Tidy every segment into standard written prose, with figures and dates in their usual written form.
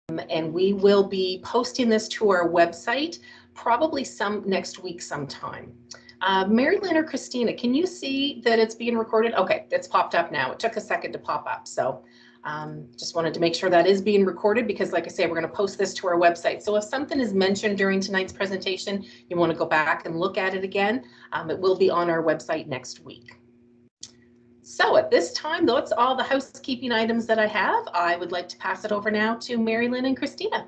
And we will be posting this to our website probably next week sometime. Mary Lynn or Christina, can you see that it's being recorded? Okay, it's popped up now. It took a second to pop up. So just wanted to make sure that is being recorded because like I say, we're going to post this to our website. So if something is mentioned during tonight's presentation, you want to go back and look at it again, it will be on our website next week. So at this time, though, it's all the housekeeping items that I have. I would like to pass it over now to Mary Lynn and Christina.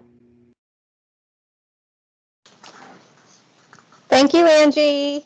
Thank you, Angie.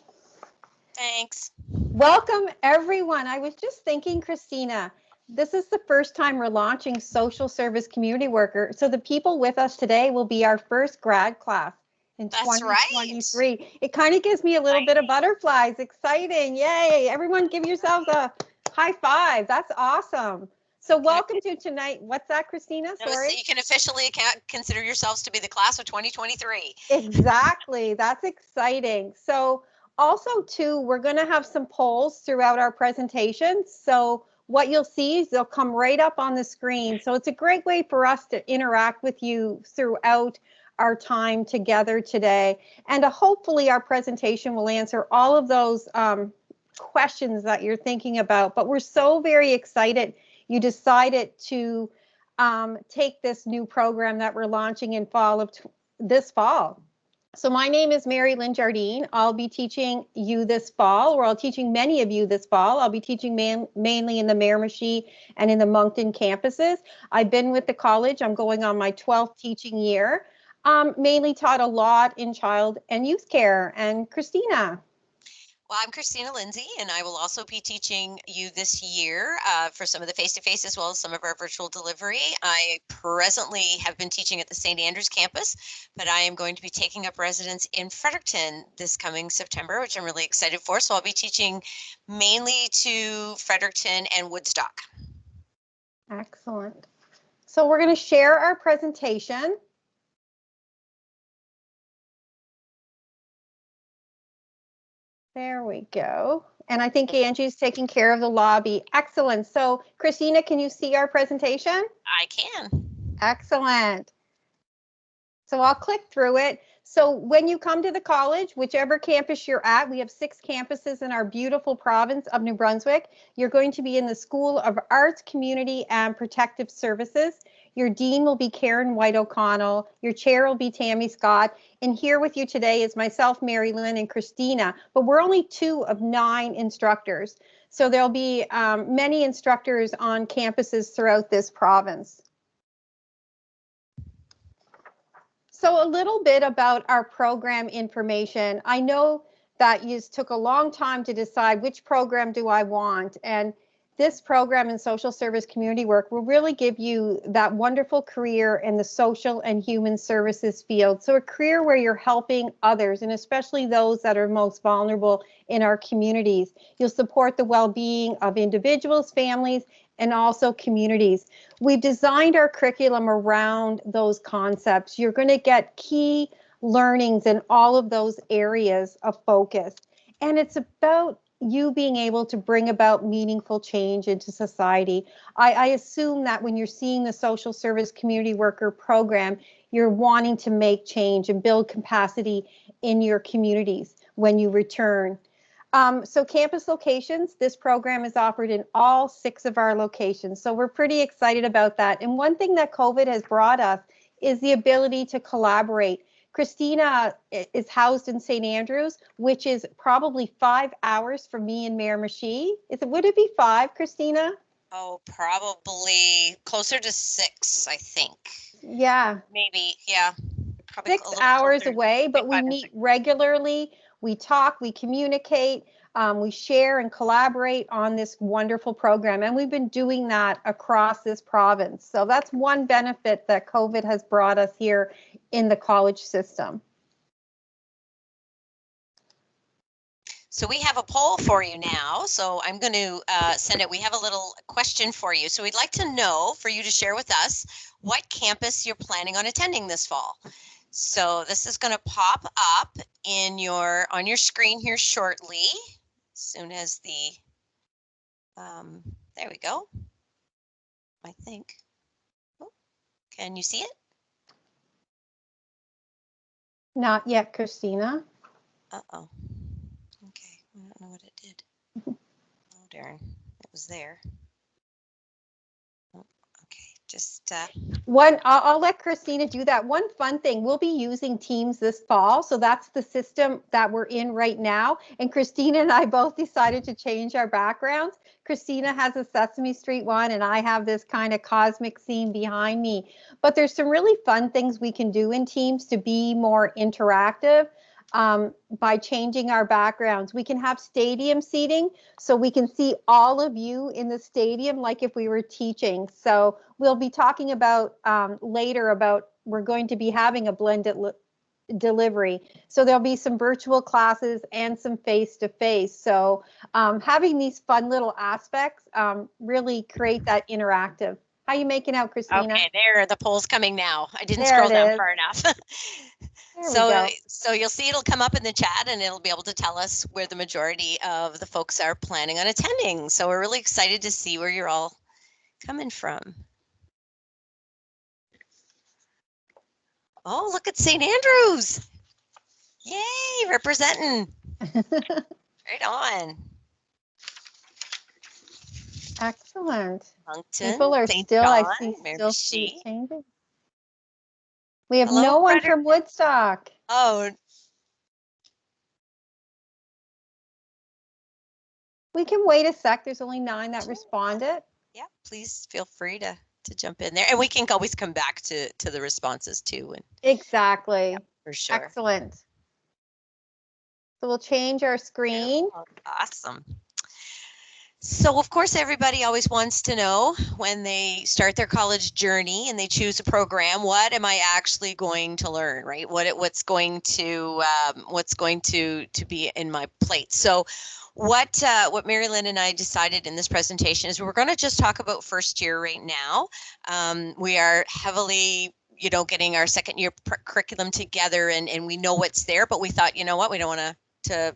Thanks. Welcome, everyone. I was just thinking, Christina, this is the first time we're launching Social Service Community Worker. So the people with us today will be our first grad class in 2023. Right. It kind of gives me a little bit of butterflies. Exciting. Yay. Everyone give yourselves a high five. That's awesome. So welcome to tonight. What's that, Christina? Sorry. You can officially consider yourselves to be the class of 2023. Exactly. That's exciting. So also, too, we're going to have some polls throughout our presentation. So what you'll see is they'll come right up on the screen. So it's a great way for us to interact with you throughout our time together today. And hopefully our presentation will answer all of those questions that you're thinking about. But we're so very excited you decided to take this new program that we're launching in fall of this fall. So my name is Mary Lynn Jardine. I'll be teaching you this fall, or I'll teaching many of you this fall. I'll be teaching mainly in the Miramichi and in the Moncton campuses. I've been with the college. I'm going on my 12th teaching year. Mainly taught a lot in child and youth care. And Christina. Well, I'm Christina Lindsay, and I will also be teaching you this year for some of the face-to-face as well as some of our virtual delivery. I presently have been teaching at the St. Andrews campus, but I am going to be taking up residence in Fredericton this coming September, which I'm really excited for. So I'll be teaching mainly to Fredericton and Woodstock. Excellent. So we're going to share our presentation. There we go. And I think Angie's taking care of the lobby. Excellent. So Christina, can you see our presentation? I can. Excellent. So I'll click through it. So when you come to the college, whichever campus you're at, we have 6 campuses in our beautiful province of New Brunswick. You're going to be in the School of Arts, Community and Protective Services. Your dean will be Karen White O'Connell. Your chair will be Tammy Scott. And here with you today is myself, Mary Lynn, and Christina. But we're only 2 of 9 instructors. So there'll be many instructors on campuses throughout this province. So a little bit about our program information. I know that you took a long time to decide which program do I want, and this program in social service community work will really give you that wonderful career in the social and human services field. So a career where you're helping others, and especially those that are most vulnerable in our communities. You'll support the well-being of individuals, families, and also communities. We've designed our curriculum around those concepts. You're going to get key learnings in all of those areas of focus. And it's about you being able to bring about meaningful change into society. I assume that when you're seeing the social service community worker program, you're wanting to make change and build capacity in your communities when you return. So campus locations, this program is offered in all 6 of our locations. So we're pretty excited about that. And one thing that COVID has brought us is the ability to collaborate. Christina is housed in St. Andrews, which is probably 5 hours from me in Miramichi. Would it be 5, Christina? Oh, probably closer to 6, I think. Yeah. Maybe, yeah. Probably 6 hours away, but we meet regularly. We talk, we communicate, we share and collaborate on this wonderful program. And we've been doing that across this province. So that's one benefit that COVID has brought us here in the college system. So we have a poll for you now. So I'm going to send it. We have a little question for you. So we'd like to know, for you to share with us, what campus you're planning on attending this fall. So this is going to pop up on your screen here shortly, as soon as the, there we go, I think. Oh, can you see it? Not yet, Christina. Uh-oh. Okay, I don't know what it did. Oh, darn, it was there. Oh, okay, just I'll let Christina do that. One fun thing, we'll be using Teams this fall. So that's the system that we're in right now. And Christina and I both decided to change our backgrounds. Christina has a Sesame Street one and I have this kind of cosmic scene behind me. But there's some really fun things we can do in Teams to be more interactive. By changing our backgrounds. We can have stadium seating so we can see all of you in the stadium like if we were teaching. So we'll be talking about later about we're going to be having a blended delivery. So there'll be some virtual classes and some face-to-face. So having these fun little aspects really create that interactive. How you making out, Christina? okay, there, the poll's coming now. I didn't There scroll it down is. far enough. There we go. So you'll see it'll come up in the chat and it'll be able to tell us where the majority of the folks are planning on attending. So we're really excited to see where you're all coming from. Oh, look at St. Andrews. Yay, representing. Right on. Excellent. Moncton, People are St. still, John, I see, still Miramichi. changing. We have Hello, no one Frederick. from Woodstock. Oh, We can wait a sec. There's only 9 that responded. yeah, please feel free to jump in there. And we can always come back to the responses too. And Exactly. yeah, for sure. Excellent. So we'll change our screen. Awesome. So of course, everybody always wants to know when they start their college journey and they choose a program, what am I actually going to learn, right? What's going to be in my plate. So what Mary Lynn and I decided in this presentation is we're going to just talk about first year right now. We are heavily getting our second year curriculum together and we know what's there, but we thought, you know what, we don't want to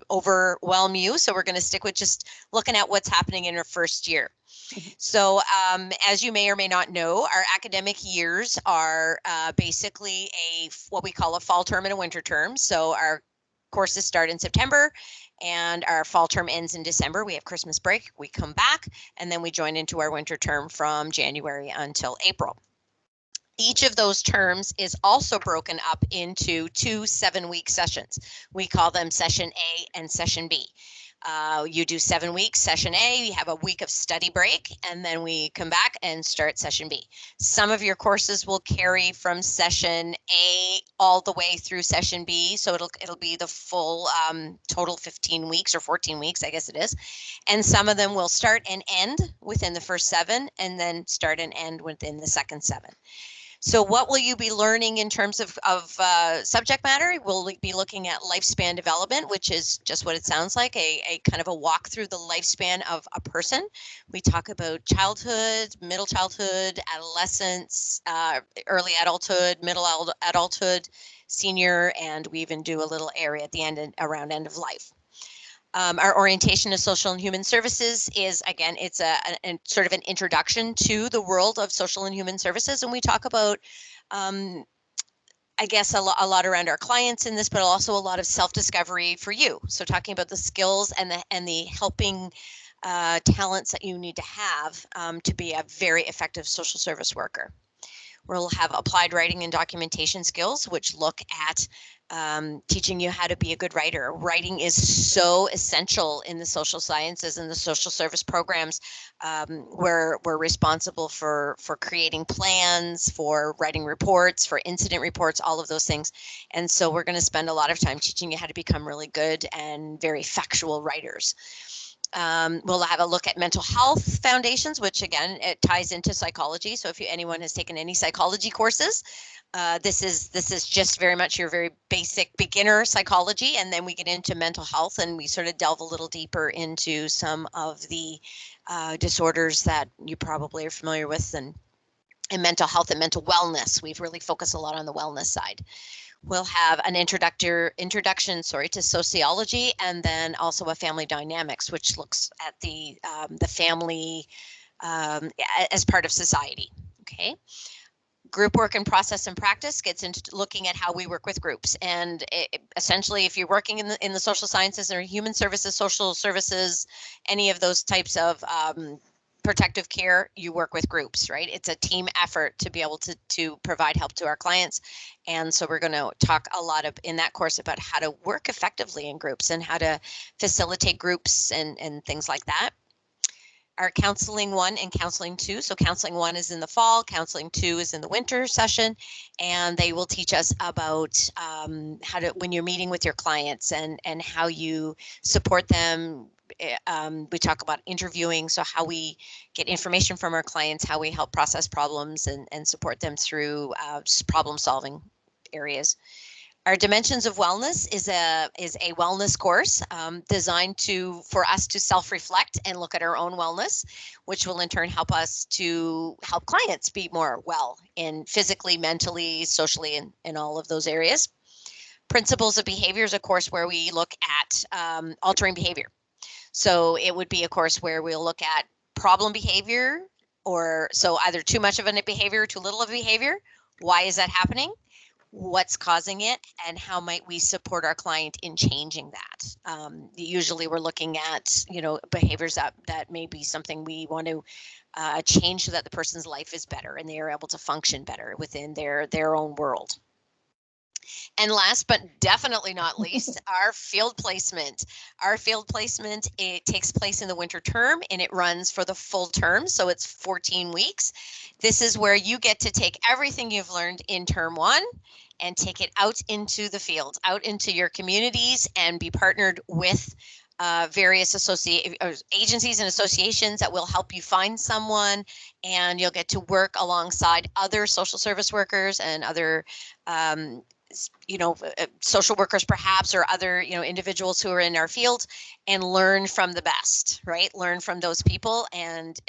overwhelm you. So we're going to stick with just looking at what's happening in our first year. So as you may or may not know, our academic years are basically what we call a fall term and a winter term. So our courses start in September and our fall term ends in December. We have Christmas break, we come back, and then we join into our winter term from January until April. Each of those terms is also broken up into 2 7-week sessions. We call them session A and session B. You do 7 weeks, session A, you have a week of study break, and then we come back and start session B. Some of your courses will carry from session A all the way through session B, so it'll be the full total 15 weeks or 14 weeks, I guess it is. And some of them will start and end within the first 7, and then start and end within the second 7. So what will you be learning in terms of subject matter? We'll be looking at lifespan development, which is just what it sounds like, a kind of a walk through the lifespan of a person. We talk about childhood, middle childhood, adolescence, early adulthood, middle adulthood, senior, and we even do a little area at the end and around end of life. Our orientation to social and human services is, again, it's a sort of an introduction to the world of social and human services. And we talk about, I guess, a lot around our clients in this, but also a lot of self-discovery for you. So talking about the skills and the helping talents that you need to have to be a very effective social service worker. We'll have applied writing and documentation skills, which look at teaching you how to be a good writer. Writing is so essential in the social sciences and the social service programs. We're responsible for creating plans, for writing reports, for incident reports, all of those things. And so we're going to spend a lot of time teaching you how to become really good and very factual writers. We'll have a look at mental health foundations, which again, it ties into psychology. So if anyone has taken any psychology courses, this is just very much your very basic beginner psychology. And then we get into mental health and we sort of delve a little deeper into some of the disorders that you probably are familiar with and mental health and mental wellness. We've really focused a lot on the wellness side. We'll have an introduction to sociology, and then also a family dynamics, which looks at the family as part of society. Okay. Group work and process and practice gets into looking at how we work with groups. And essentially, if you're working in the social sciences or human services, social services, any of those types of protective care, you work with groups, right? It's a team effort to be able to provide help to our clients. And so we're going to talk a lot in that course about how to work effectively in groups and how to facilitate groups and things like that. Our counseling 1 and counseling 2. So counseling 1 is in the fall, counseling 2 is in the winter session, and they will teach us about how to, when you're meeting with your clients and how you support them. We talk about interviewing, so how we get information from our clients, how we help process problems and support them through problem solving areas. Our Dimensions of Wellness is a wellness course designed for us to self-reflect and look at our own wellness, which will in turn help us to help clients be more well in physically, mentally, socially, in all of those areas. Principles of Behavior is a course where we look at altering behavior. So it would be a course where we'll look at problem behavior, or so either too much of a behavior, too little of behavior. Why is that happening? What's causing it, and how might we support our client in changing that? Usually we're looking at, behaviors that may be something we want to change so that the person's life is better and they are able to function better within their own world. And last but definitely not least, our field placement. Our field placement, it takes place in the winter term and it runs for the full term. So it's 14 weeks. This is where you get to take everything you've learned in term 1 and take it out into the field, out into your communities, and be partnered with various agencies and associations that will help you find someone, and you'll get to work alongside other social service workers and other social workers perhaps, or other, individuals who are in our field, and learn from the best, right? Learn from those people and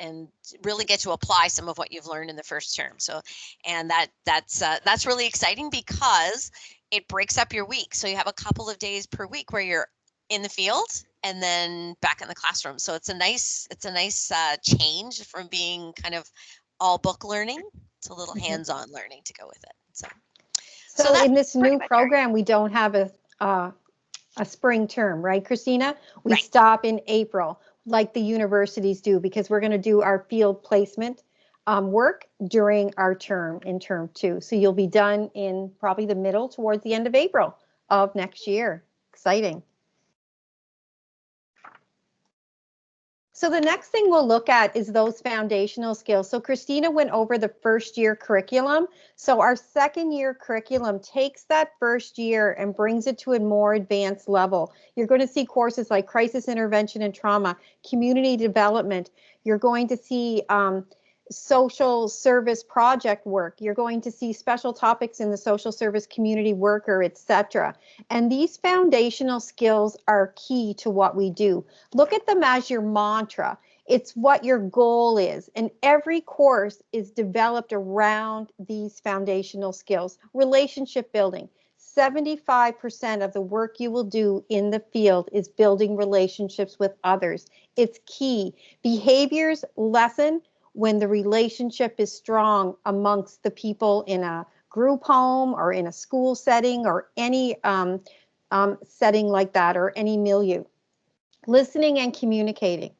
really get to apply some of what you've learned in the first term. So, and that's really exciting because it breaks up your week. So you have a couple of days per week where you're in the field and then back in the classroom. So it's a nice change from being kind of all book learning to a little hands-on learning to go with it. So in this new program, we don't have a spring term, right, Christina? We stop in April, like the universities do, because we're going to do our field placement work during our term in term 2. So you'll be done in probably the middle towards the end of April of next year. Exciting. So the next thing we'll look at is those foundational skills. So Christina went over the first year curriculum. So our second year curriculum takes that first year and brings it to a more advanced level. You're going to see courses like crisis intervention and trauma, community development. You're going to see social service project work. You're going to see special topics in the social service community worker, etc. And these foundational skills are key to what we do. Look at them as your mantra. It's what your goal is. And every course is developed around these foundational skills. Relationship building. 75% of the work you will do in the field is building relationships with others. It's key. Behaviors lesson when the relationship is strong amongst the people in a group home or in a school setting or any setting like that, or any milieu. Listening and communicating.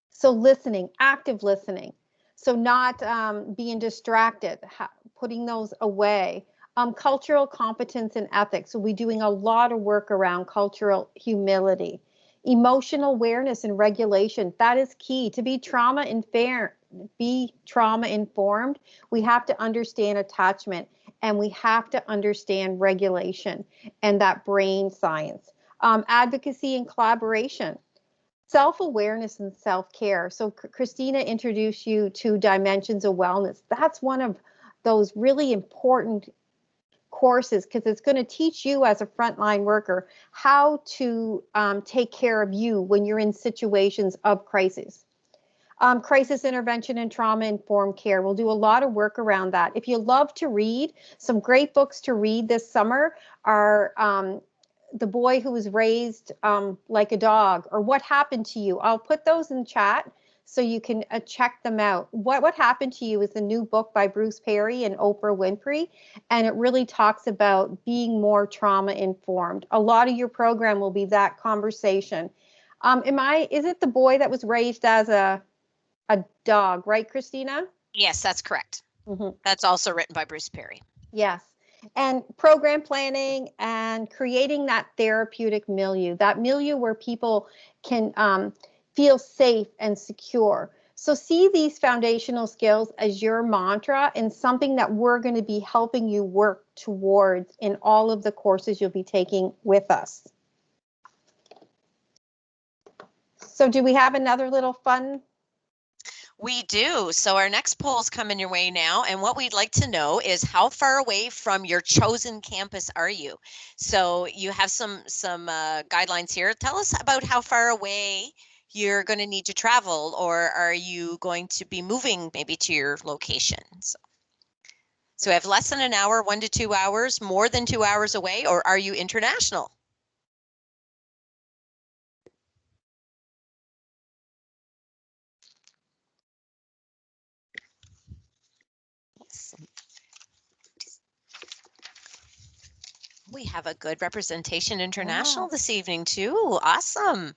So listening, active listening. So not being distracted, putting those away. Cultural competence and ethics. So we're doing a lot of work around cultural humility. Emotional awareness and regulation. That is key. To be trauma informed, we have to understand attachment, and we have to understand regulation and that brain science. Advocacy and collaboration. Self-awareness and self-care. So Christina introduced you to Dimensions of Wellness. That's one of those really important courses, because it's going to teach you as a frontline worker how to take care of you when you're in situations of crisis. Crisis intervention and trauma-informed care. We'll do a lot of work around that. If you love to read, some great books to read this summer are The Boy Who Was Raised Like a Dog, or What Happened to You. I'll put those in chat so you can check them out. What Happened to You is a new book by Bruce Perry and Oprah Winfrey, and it really talks about being more trauma informed. A lot of your program will be that conversation. Is it the boy that was raised as a dog, right, Christina? Yes, that's correct. Mm-hmm. That's also written by Bruce Perry. Yes. And program planning and creating that therapeutic milieu, that milieu where people can feel safe and secure. So see these foundational skills as your mantra and something that we're going to be helping you work towards in all of the courses you'll be taking with us. So do we have another little fun? We do. So our next poll is coming your way now. And what we'd like to know is how far away from your chosen campus are you? So you have some guidelines here. Tell us about how far away you're going to need to travel, or are you going to be moving maybe to your location? So we have less than an hour, 1 to 2 hours, more than 2 hours away, or are you international? We have a good representation international this evening too. Awesome.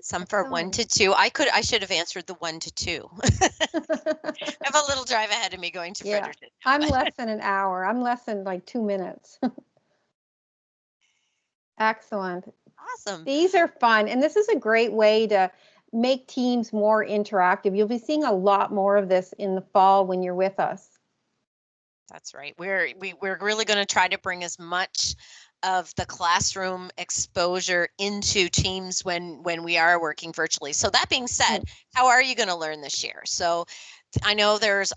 Some for 1 to 2. I should have answered the 1 to 2. I have a little drive ahead of me going to Fredericton. I'm less than an hour. I'm less than like 2 minutes. Excellent. Awesome. These are fun. And this is a great way to make teams more interactive. You'll be seeing a lot more of this in the fall when you're with us. That's right. We're really going to try to bring as much of the classroom exposure into teams when we are working virtually. So that being said, how are you going to learn this year? So I know there's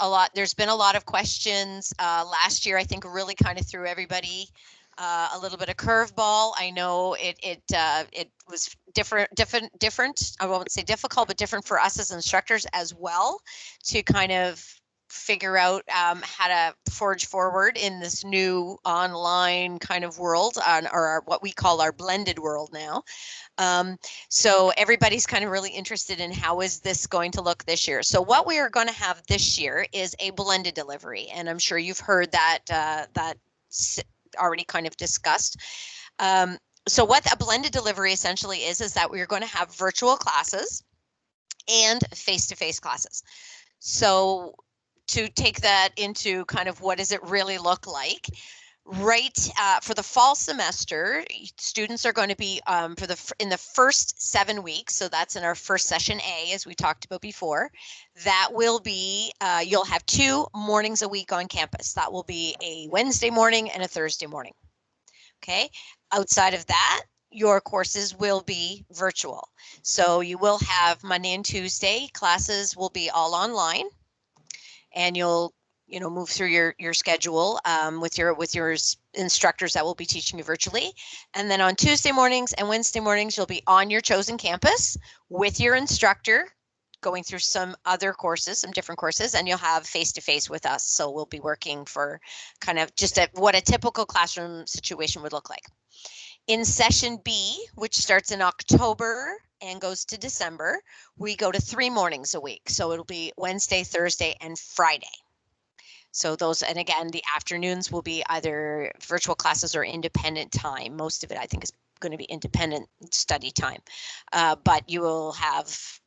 been a lot of questions. Last year, I think really kind of threw everybody a little bit of curveball. I know it was different. I won't say difficult, but different for us as instructors as well to kind of figure out how to forge forward in this new online kind of world, or what we call our blended world now. So everybody's kind of really interested in how is this going to look this year. So what we are going to have this year is a blended delivery, and I'm sure you've heard that already kind of discussed. So what a blended delivery essentially is that we're going to have virtual classes and face-to-face classes. So to take that into kind of what does it really look like, right? For the fall semester, students are going to be in the first 7 weeks. So that's in our first session A, as we talked about before. That will be you'll have 2 mornings a week on campus. That will be a Wednesday morning and a Thursday morning. Okay. Outside of that, your courses will be virtual. So you will have Monday and Tuesday classes will be all online. And you'll move through your schedule with your instructors that will be teaching you virtually. And then on Tuesday mornings and Wednesday mornings, you'll be on your chosen campus with your instructor going through some other courses, some different courses, and you'll have face-to-face with us. So we'll be working for kind of just what a typical classroom situation would look like. In session B, which starts in October and goes to December, we go to 3 mornings a week. So it'll be Wednesday, Thursday, and Friday. So those, and again, the afternoons will be either virtual classes or independent time. Most of it, I think, is going to be independent study time. But you will have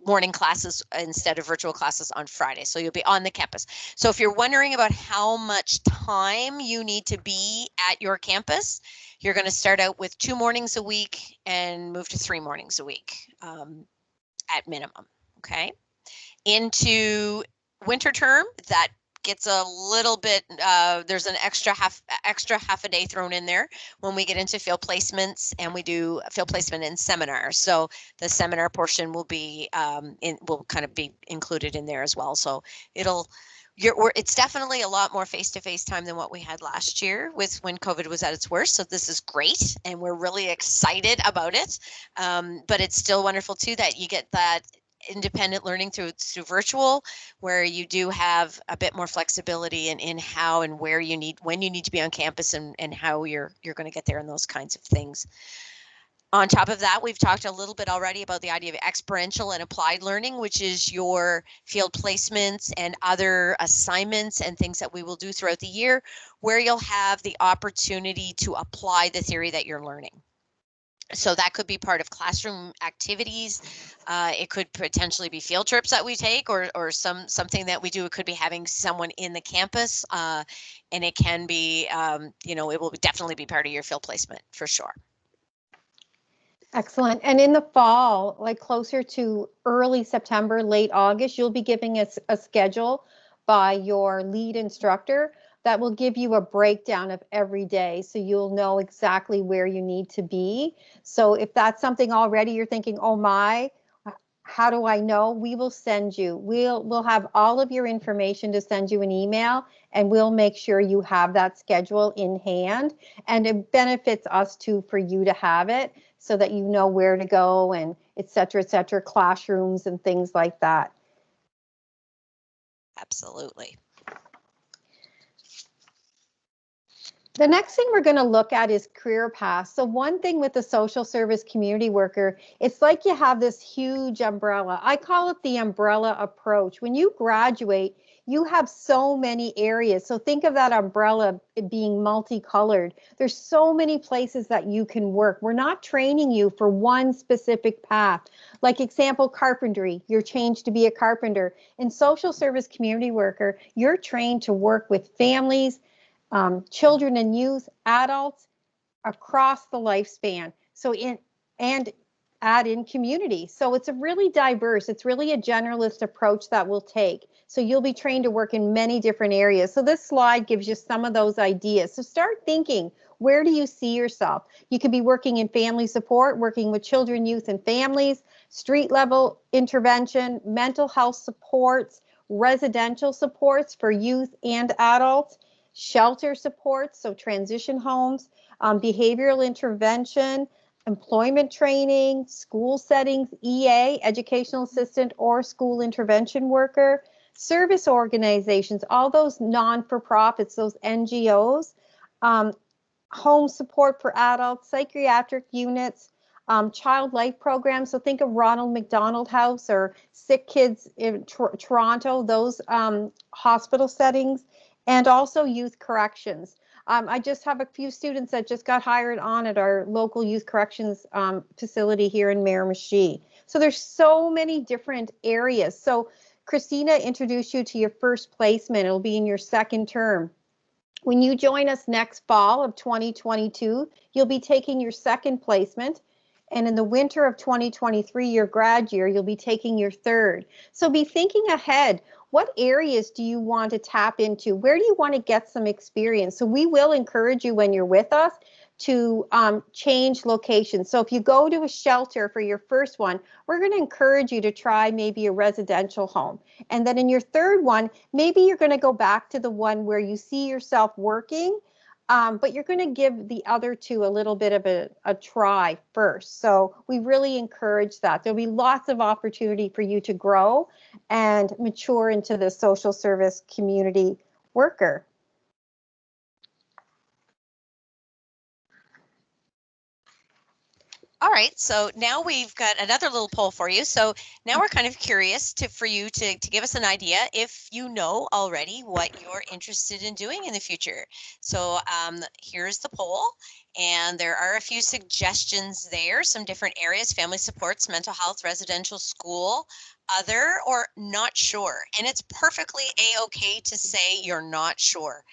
morning classes instead of virtual classes on Friday. So you'll be on the campus. So if you're wondering about how much time you need to be at your campus, you're going to start out with 2 mornings a week and move to 3 mornings a week at minimum. Okay. Into winter term, that gets a little bit, there's an extra half a day thrown in there when we get into field placements, and we do field placement in seminars. So the seminar portion will be will kind of be included in there as well. So it's definitely a lot more face-to-face time than what we had last year when COVID was at its worst. So this is great, and we're really excited about it. But it's still wonderful too that you get that independent learning through virtual, where you do have a bit more flexibility in how and where when you need to be on campus and how you're going to get there and those kinds of things. On top of that, we've talked a little bit already about the idea of experiential and applied learning, which is your field placements and other assignments and things that we will do throughout the year, where you'll have the opportunity to apply the theory that you're learning. So that could be part of classroom activities. It could potentially be field trips that we take, or something that we do. It could be having someone in the campus, and it can be, it will definitely be part of your field placement for sure. Excellent. And in the fall, like closer to early September, late August, you'll be giving us a schedule by your lead instructor that will give you a breakdown of every day. So you'll know exactly where you need to be. So if that's something already you're thinking, oh my, how do I know? We will send you, we'll have all of your information to send you an email, and we'll make sure you have that schedule in hand. And it benefits us too for you to have it, so that you know where to go, and et cetera, classrooms and things like that. Absolutely. The next thing we're going to look at is career paths. So one thing with the social service community worker, it's like you have this huge umbrella. I call it the umbrella approach. When you graduate, you have so many areas. So think of that umbrella being multicolored. There's so many places that you can work. We're not training you for one specific path. Like example, carpentry, you're trained to be a carpenter. In social service community worker, you're trained to work with families, children and youth, adults across the lifespan. So add in community. So it's a really diverse, it's really a generalist approach that we'll take. So you'll be trained to work in many different areas. So this slide gives you some of those ideas. So start thinking, where do you see yourself? You could be working in family support, working with children, youth, and families, street level intervention, mental health supports, residential supports for youth and adults, shelter supports, so transition homes, behavioral intervention, employment training, school settings, EA, educational assistant or school intervention worker, service organizations, all those non-for-profits, those NGOs, home support for adults, psychiatric units, child life programs. So think of Ronald McDonald House or Sick Kids in Toronto, those hospital settings, and also youth corrections. I just have a few students that just got hired on at our local youth corrections facility here in Miramichi. So there's so many different areas. So Christina introduced you to your first placement. It'll be in your second term. When you join us next fall of 2022, you'll be taking your second placement. And in the winter of 2023, your grad year, you'll be taking your third. So be thinking ahead. What areas do you want to tap into? Where do you want to get some experience? So we will encourage you when you're with us to change locations. So if you go to a shelter for your first one, we're going to encourage you to try maybe a residential home. And then in your third one, maybe you're going to go back to the one where you see yourself working, but you're going to give the other two a little bit of a try first. So we really encourage that. There'll be lots of opportunity for you to grow and mature into the social service community worker. All right, so now we've got another little poll for you. So now we're kind of curious for you to give us an idea if you know already what you're interested in doing in the future. So here's the poll, and there are a few suggestions there, some different areas: family supports, mental health, residential, school, other, or not sure. And it's perfectly a-okay to say you're not sure.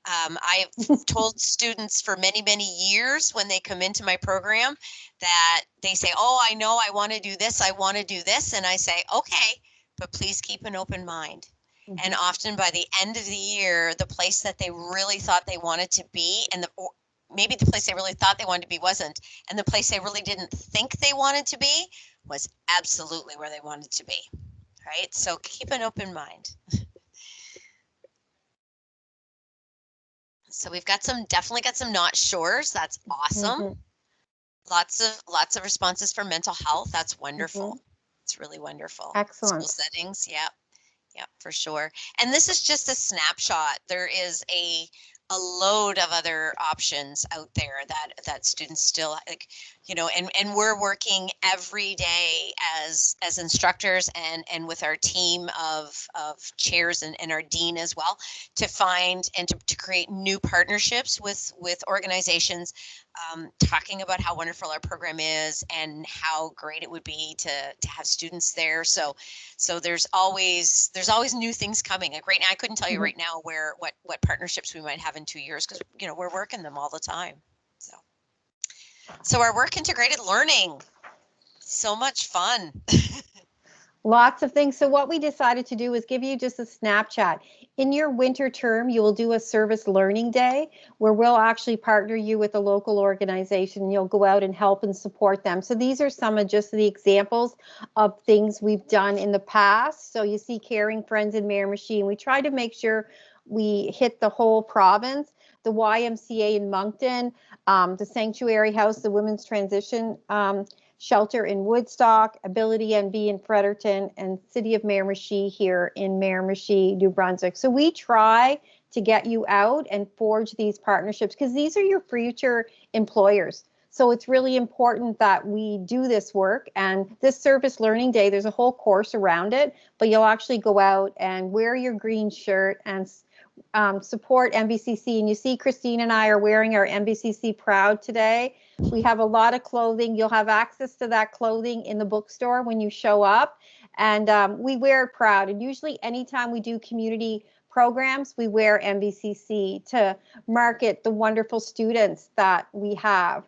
I've told students for many, many years when they come into my program that they say, oh, I know I want to do this, I want to do this. And I say, okay, but please keep an open mind. Mm-hmm. And often by the end of the year, the place that they really thought they wanted to be, and maybe the place they really thought they wanted to be wasn't, and the place they really didn't think they wanted to be was absolutely where they wanted to be, right? So keep an open mind. So we've got definitely got some not sures. That's awesome. Mm-hmm. Lots of responses for mental health. That's wonderful. Mm-hmm. It's really wonderful. Excellent. School settings. Yeah, for sure. And this is just a snapshot. There is a a load of other options out there that students still like, and we're working every day as instructors and with our team of chairs and our dean as well, to find and to create new partnerships with organizations, talking about how wonderful our program is and how great it would be to have students there. So there's always new things coming. Like right now, I couldn't tell you right now what partnerships we might have in 2 years, because we're working them all the time. So our work integrated learning, so much fun. Lots of things. So what we decided to do is give you just a snapshot. In your winter term, you will do a service learning day where we'll actually partner you with a local organization. You'll go out and help and support them. So these are some of just the examples of things we've done in the past. So you see Caring Friends in Miramichi. We try to make sure we hit the whole province. The YMCA in Moncton, the Sanctuary House, the Women's Transition Shelter in Woodstock, Ability NB in Fredericton, and City of Miramichi here in Miramichi, New Brunswick. So we try to get you out and forge these partnerships because these are your future employers. So it's really important that we do this work. And this Service Learning Day, there's a whole course around it, but you'll actually go out and wear your green shirt and support NBCC. And you see Christine and I are wearing our NBCC Proud today. We have a lot of clothing. You'll have access to that clothing in the bookstore when you show up. And we wear it proud. And usually anytime we do community programs, we wear NBCC to market the wonderful students that we have.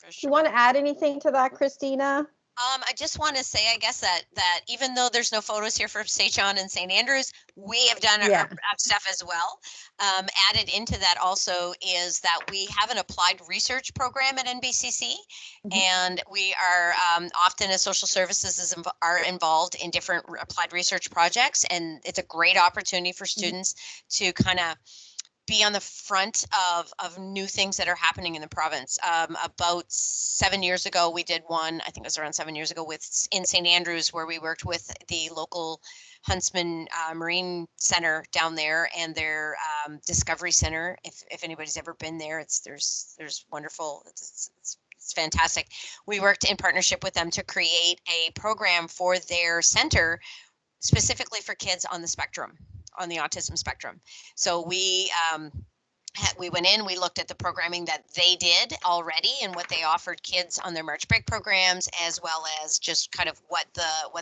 For sure. Do you want to add anything to that, Christina? I just want to say, I guess that even though there's no photos here for St. John and St. Andrews, we have done our stuff as well. Added into that also is that we have an applied research program at NBCC, and we are often as social services are involved in different applied research projects, and it's a great opportunity for students to kind of be on the front of new things that are happening in the province. About 7 years ago, we did one, I think it was around 7 years ago, in St. Andrews, where we worked with the local Huntsman Marine Center down there and their Discovery Center. If anybody's ever been there, there's wonderful, it's fantastic. We worked in partnership with them to create a program for their center specifically for kids on the spectrum, on the autism spectrum. So we went in, we looked at the programming that they did already and what they offered kids on their March break programs, as well as just kind of what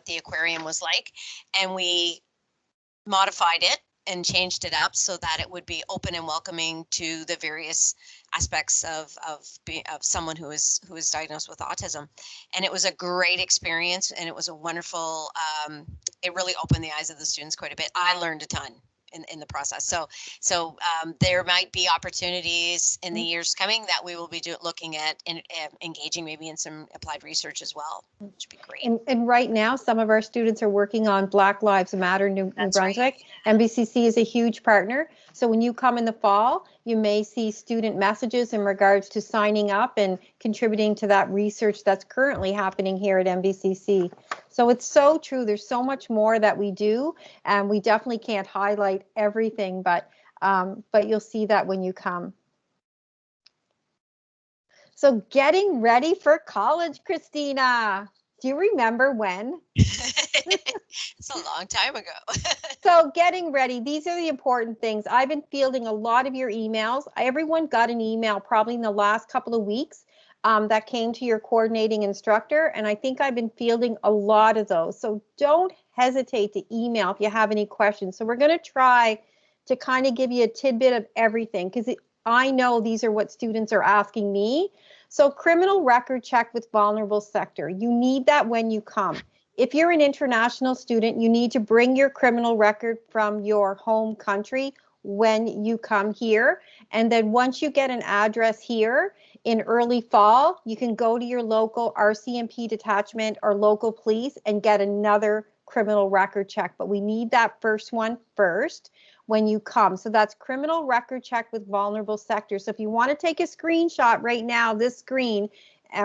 the aquarium was like. And we modified it and changed it up so that it would be open and welcoming to the various aspects of someone who is diagnosed with autism. And it was a great experience, and it was a wonderful, it really opened the eyes of the students quite a bit. I learned a ton in the process. So there might be opportunities in the years coming that we will be looking at and engaging maybe in some applied research as well, which would be great. And right now, some of our students are working on Black Lives Matter New Brunswick. Right. NBCC is a huge partner. So when you come in the fall, you may see student messages in regards to signing up and contributing to that research that's currently happening here at NBCC. So it's so true. There's so much more that we do, and we definitely can't highlight everything, but you'll see that when you come. So getting ready for college, Christina. Do you remember when? It's a long time ago. So getting ready, these are the important things. I've been fielding a lot of your emails. Everyone got an email probably in the last couple of weeks that came to your coordinating instructor. And I think I've been fielding a lot of those. So don't hesitate to email if you have any questions. So we're going to try to kind of give you a tidbit of everything, because I know these are what students are asking me. So criminal record check with vulnerable sector. You need that when you come. If you're an international student, you need to bring your criminal record from your home country when you come here. And then once you get an address here in early fall, you can go to your local RCMP detachment or local police and get another criminal record check. But we need that first one first when you come. So that's criminal record check with vulnerable sectors. So if you want to take a screenshot right now, this screen,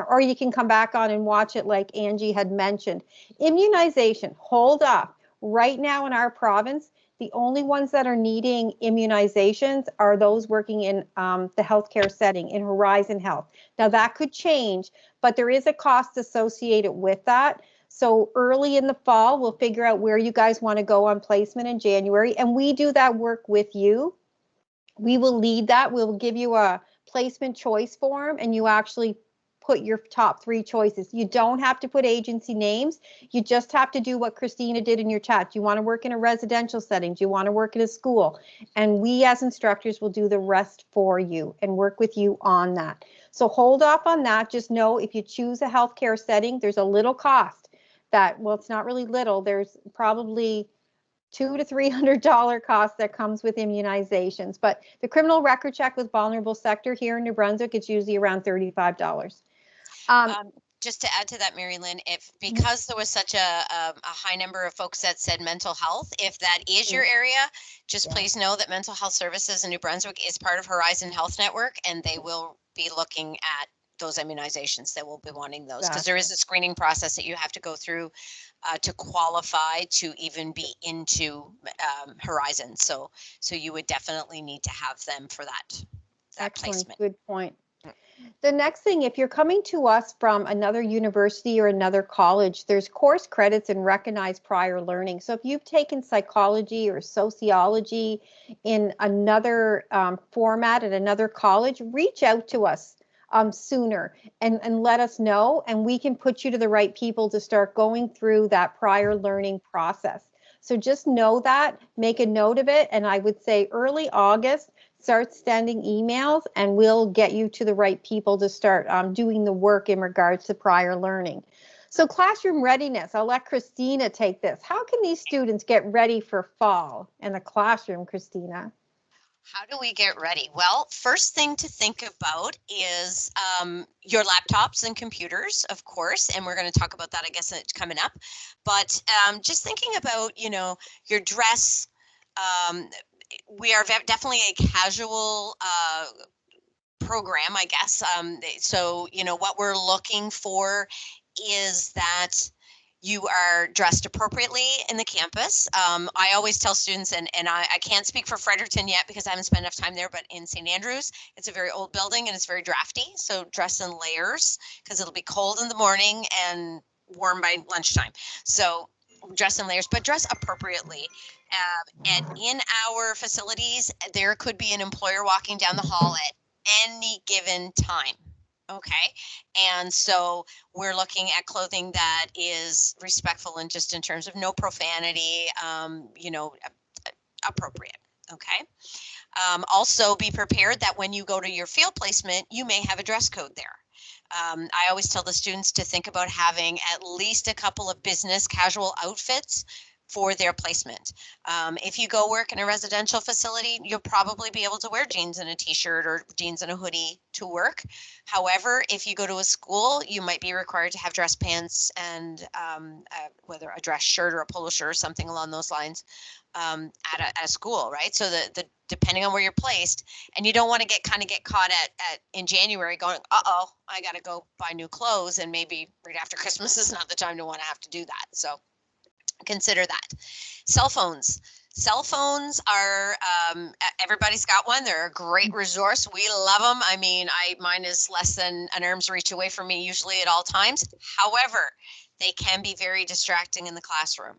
or you can come back on and watch it like Angie had mentioned. Immunization, hold up. Right now in our province, The only ones that are needing immunizations are those working in the healthcare setting in Horizon Health. Now that could change, but there is a cost associated with that. So early in the fall, we'll figure out where you guys want to go on placement in January, and we do that work with you. We will lead that. We'll give you a placement choice form, and you actually put your top 3 choices. You don't have to put agency names. You just have to do what Christina did in your chat. Do you want to work in a residential setting? Do you want to work in a school? And we as instructors will do the rest for you and work with you on that. So hold off on that. Just know if you choose a healthcare setting, there's a little cost that, well, it's not really little. There's probably $200 to $300 cost that comes with immunizations. But the criminal record check with vulnerable sector here in New Brunswick, it's usually around $35. Just to add to that, Mary Lynn, if because there was such a high number of folks that said mental health, if that is your area, just please know that Mental Health Services in New Brunswick is part of Horizon Health Network, and they will be looking at those immunizations. They will be wanting those because there is a screening process that you have to go through to qualify to even be into Horizon. So you would definitely need to have them for that Excellent. placement. Good point. The next thing, if you're coming to us from another university or another college, there's course credits and recognized prior learning. So if you've taken psychology or sociology in another format at another college, reach out to us sooner and let us know, and we can put you to the right people to start going through that prior learning process. So just know that, make a note of it, and I would say early August, start sending emails and we'll get you to the right people to start doing the work in regards to prior learning. So classroom readiness, I'll let Christina take this. How can these students get ready for fall in the classroom, Christina? How do we get ready? Well, first thing to think about is your laptops and computers, of course, and we're going to talk about that, I guess, coming up. But just thinking about, your dress. We are definitely a casual program, I guess. So, what we're looking for is that you are dressed appropriately in the campus. I always tell students, and I can't speak for Fredericton yet because I haven't spent enough time there, but in St. Andrews, it's a very old building and it's very drafty. So dress in layers because it'll be cold in the morning and warm by lunchtime. So dress in layers, but dress appropriately. And in our facilities, there could be an employer walking down the hall at any given time. Okay. And so we're looking at clothing that is respectful and just in terms of no profanity, appropriate. Okay. Also be prepared that when you go to your field placement, you may have a dress code there. I always tell the students to think about having at least a couple of business casual outfits for their placement. If you go work in a residential facility, you'll probably be able to wear jeans and a t-shirt or jeans and a hoodie to work. However, if you go to a school, you might be required to have dress pants and whether a dress shirt or a polo shirt or something along those lines at a school, right? So the depending on where you're placed, and you don't want to get caught at in January going, uh-oh, I got to go buy new clothes, and maybe right after Christmas is not the time to want to have to do that. So consider that. Cell phones. Cell phones are, everybody's got one. They're a great resource. We love them. I mean, mine is less than an arm's reach away from me usually at all times. However, they can be very distracting in the classroom.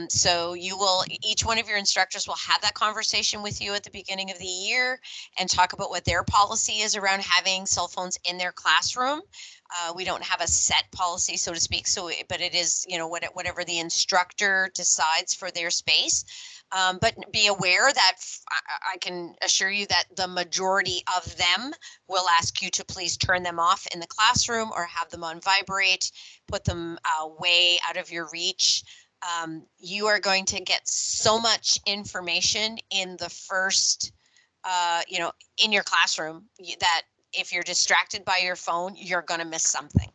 So each one of your instructors will have that conversation with you at the beginning of the year and talk about what their policy is around having cell phones in their classroom. We don't have a set policy, so to speak. But it is, whatever the instructor decides for their space. But be aware that I can assure you that the majority of them will ask you to please turn them off in the classroom or have them on vibrate, put them way out of your reach. You are going to get so much information in the first, in your classroom that if you're distracted by your phone, you're going to miss something.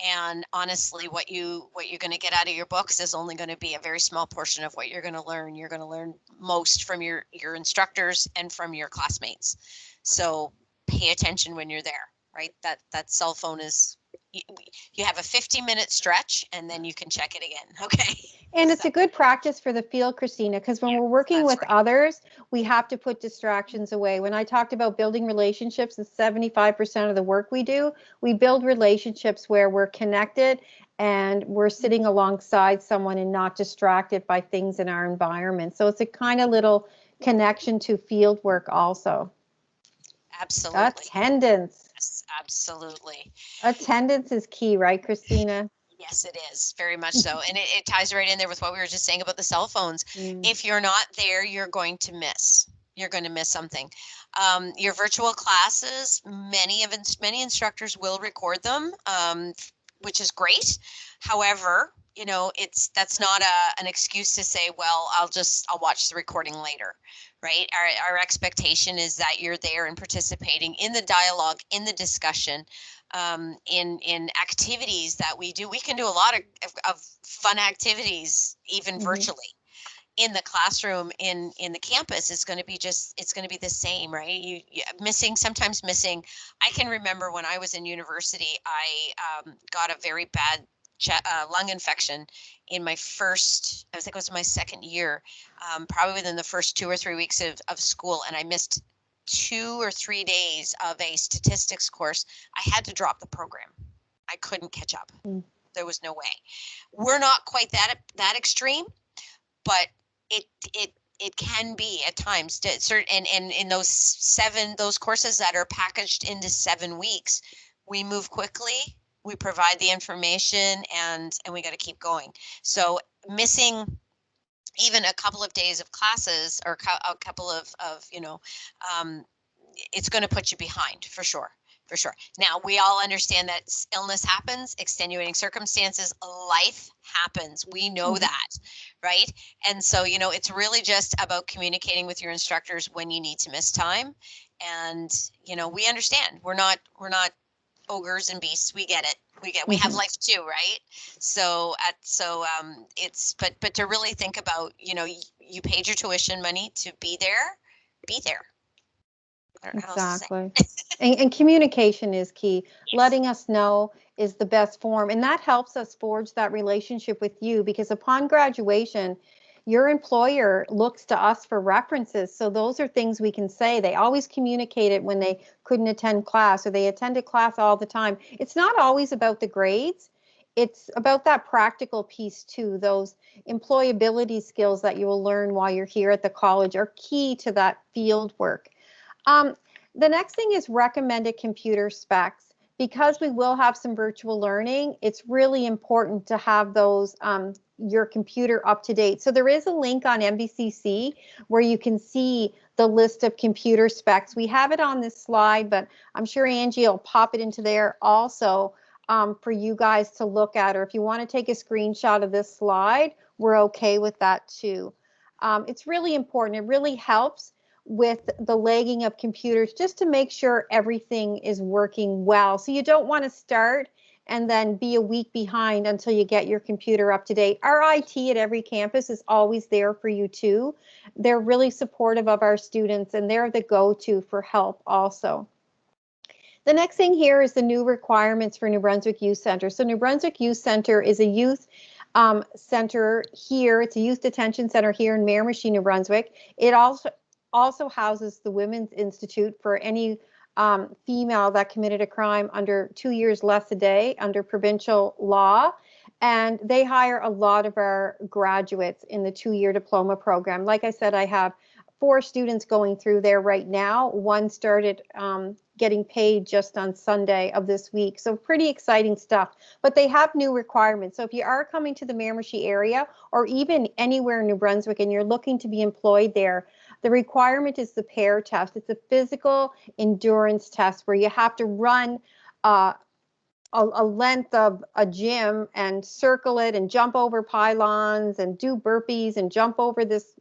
And honestly, what you're going to get out of your books is only going to be a very small portion of what you're going to learn. You're going to learn most from your instructors and from your classmates. So pay attention when you're there, right? That cell phone is you have a 50-minute stretch and then you can check it again. Okay. And it's a good practice for the field, Christina, because when we're working with others, we have to put distractions away. When I talked about building relationships, it's 75% of the work we do. We build relationships where we're connected and we're sitting alongside someone and not distracted by things in our environment. So it's a kind of little connection to field work also. Absolutely. Attendance. Yes, absolutely. Attendance is key, right, Christina? Yes, it is very much so. And it ties right in there with what we were just saying about the cell phones. If you're not there, you're going to miss. You're going to miss something. Your virtual classes, many instructors will record them, which is great. However, you know, that's not an excuse to say, well, I'll watch the recording later, right? Our expectation is that you're there and participating in the dialogue, in the discussion, in activities that we do. We can do a lot of fun activities, even virtually. In the classroom, in the campus, it's going to be the same, right? Sometimes missing. I can remember when I was in university, I got a very bad lung infection in my first, I think it was my second year, probably within the first 2 or 3 weeks of school, and I missed 2 or 3 days of a statistics course. I had to drop the program. I couldn't catch up. There was no way. We're not quite that extreme, but it can be at times and in those courses that are packaged into 7 weeks, we move quickly, we provide the information, and we got to keep going. So missing even a couple of days of classes or a couple of it's going to put you behind for sure. For sure. Now, we all understand that illness happens, extenuating circumstances, life happens. We know that, right? And so, you know, it's really just about communicating with your instructors when you need to miss time. And, you know, we understand we're not ogres and beasts. We get it. We have life too, right? So but to really think about, you know, you paid your tuition money to be there. Exactly. And communication is key. Yes. Letting us know is the best form. And that helps us forge that relationship with you, because upon graduation, your employer looks to us for references. So those are things we can say. They always communicated when they couldn't attend class, or they attended class all the time. It's not always about the grades. It's about that practical piece too. Those employability skills that you will learn while you're here at the college are key to that field work. The next thing is recommended computer specs. Because we will have some virtual learning, it's really important to have those, your computer up to date. So there is a link on NBCC where you can see the list of computer specs. We have it on this slide, but I'm sure Angie will pop it into there also for you guys to look at. Or if you want to take a screenshot of this slide, we're okay with that too. It's really important. It really helps with the lagging of computers, just to make sure everything is working well. So you don't want to start and then be a week behind until you get your computer up to date. Our IT at every campus is always there for you too. They're really supportive of our students, and they're the go-to for help also. The next thing here is the new requirements for New Brunswick Youth Center. So New Brunswick Youth Center is a youth center here. It's a youth detention center here in Miramichi, New Brunswick. It also houses the Women's Institute for any female that committed a crime under 2 years less a day under provincial law. And they hire a lot of our graduates in the 2-year diploma program. Like I said, I have 4 students going through there right now. One started getting paid just on Sunday of this week. So pretty exciting stuff. But they have new requirements. So if you are coming to the Miramichi area, or even anywhere in New Brunswick, and you're looking to be employed there, the requirement is the PAIR test. It's a physical endurance test where you have to run a length of a gym and circle it and jump over pylons and do burpees and jump over this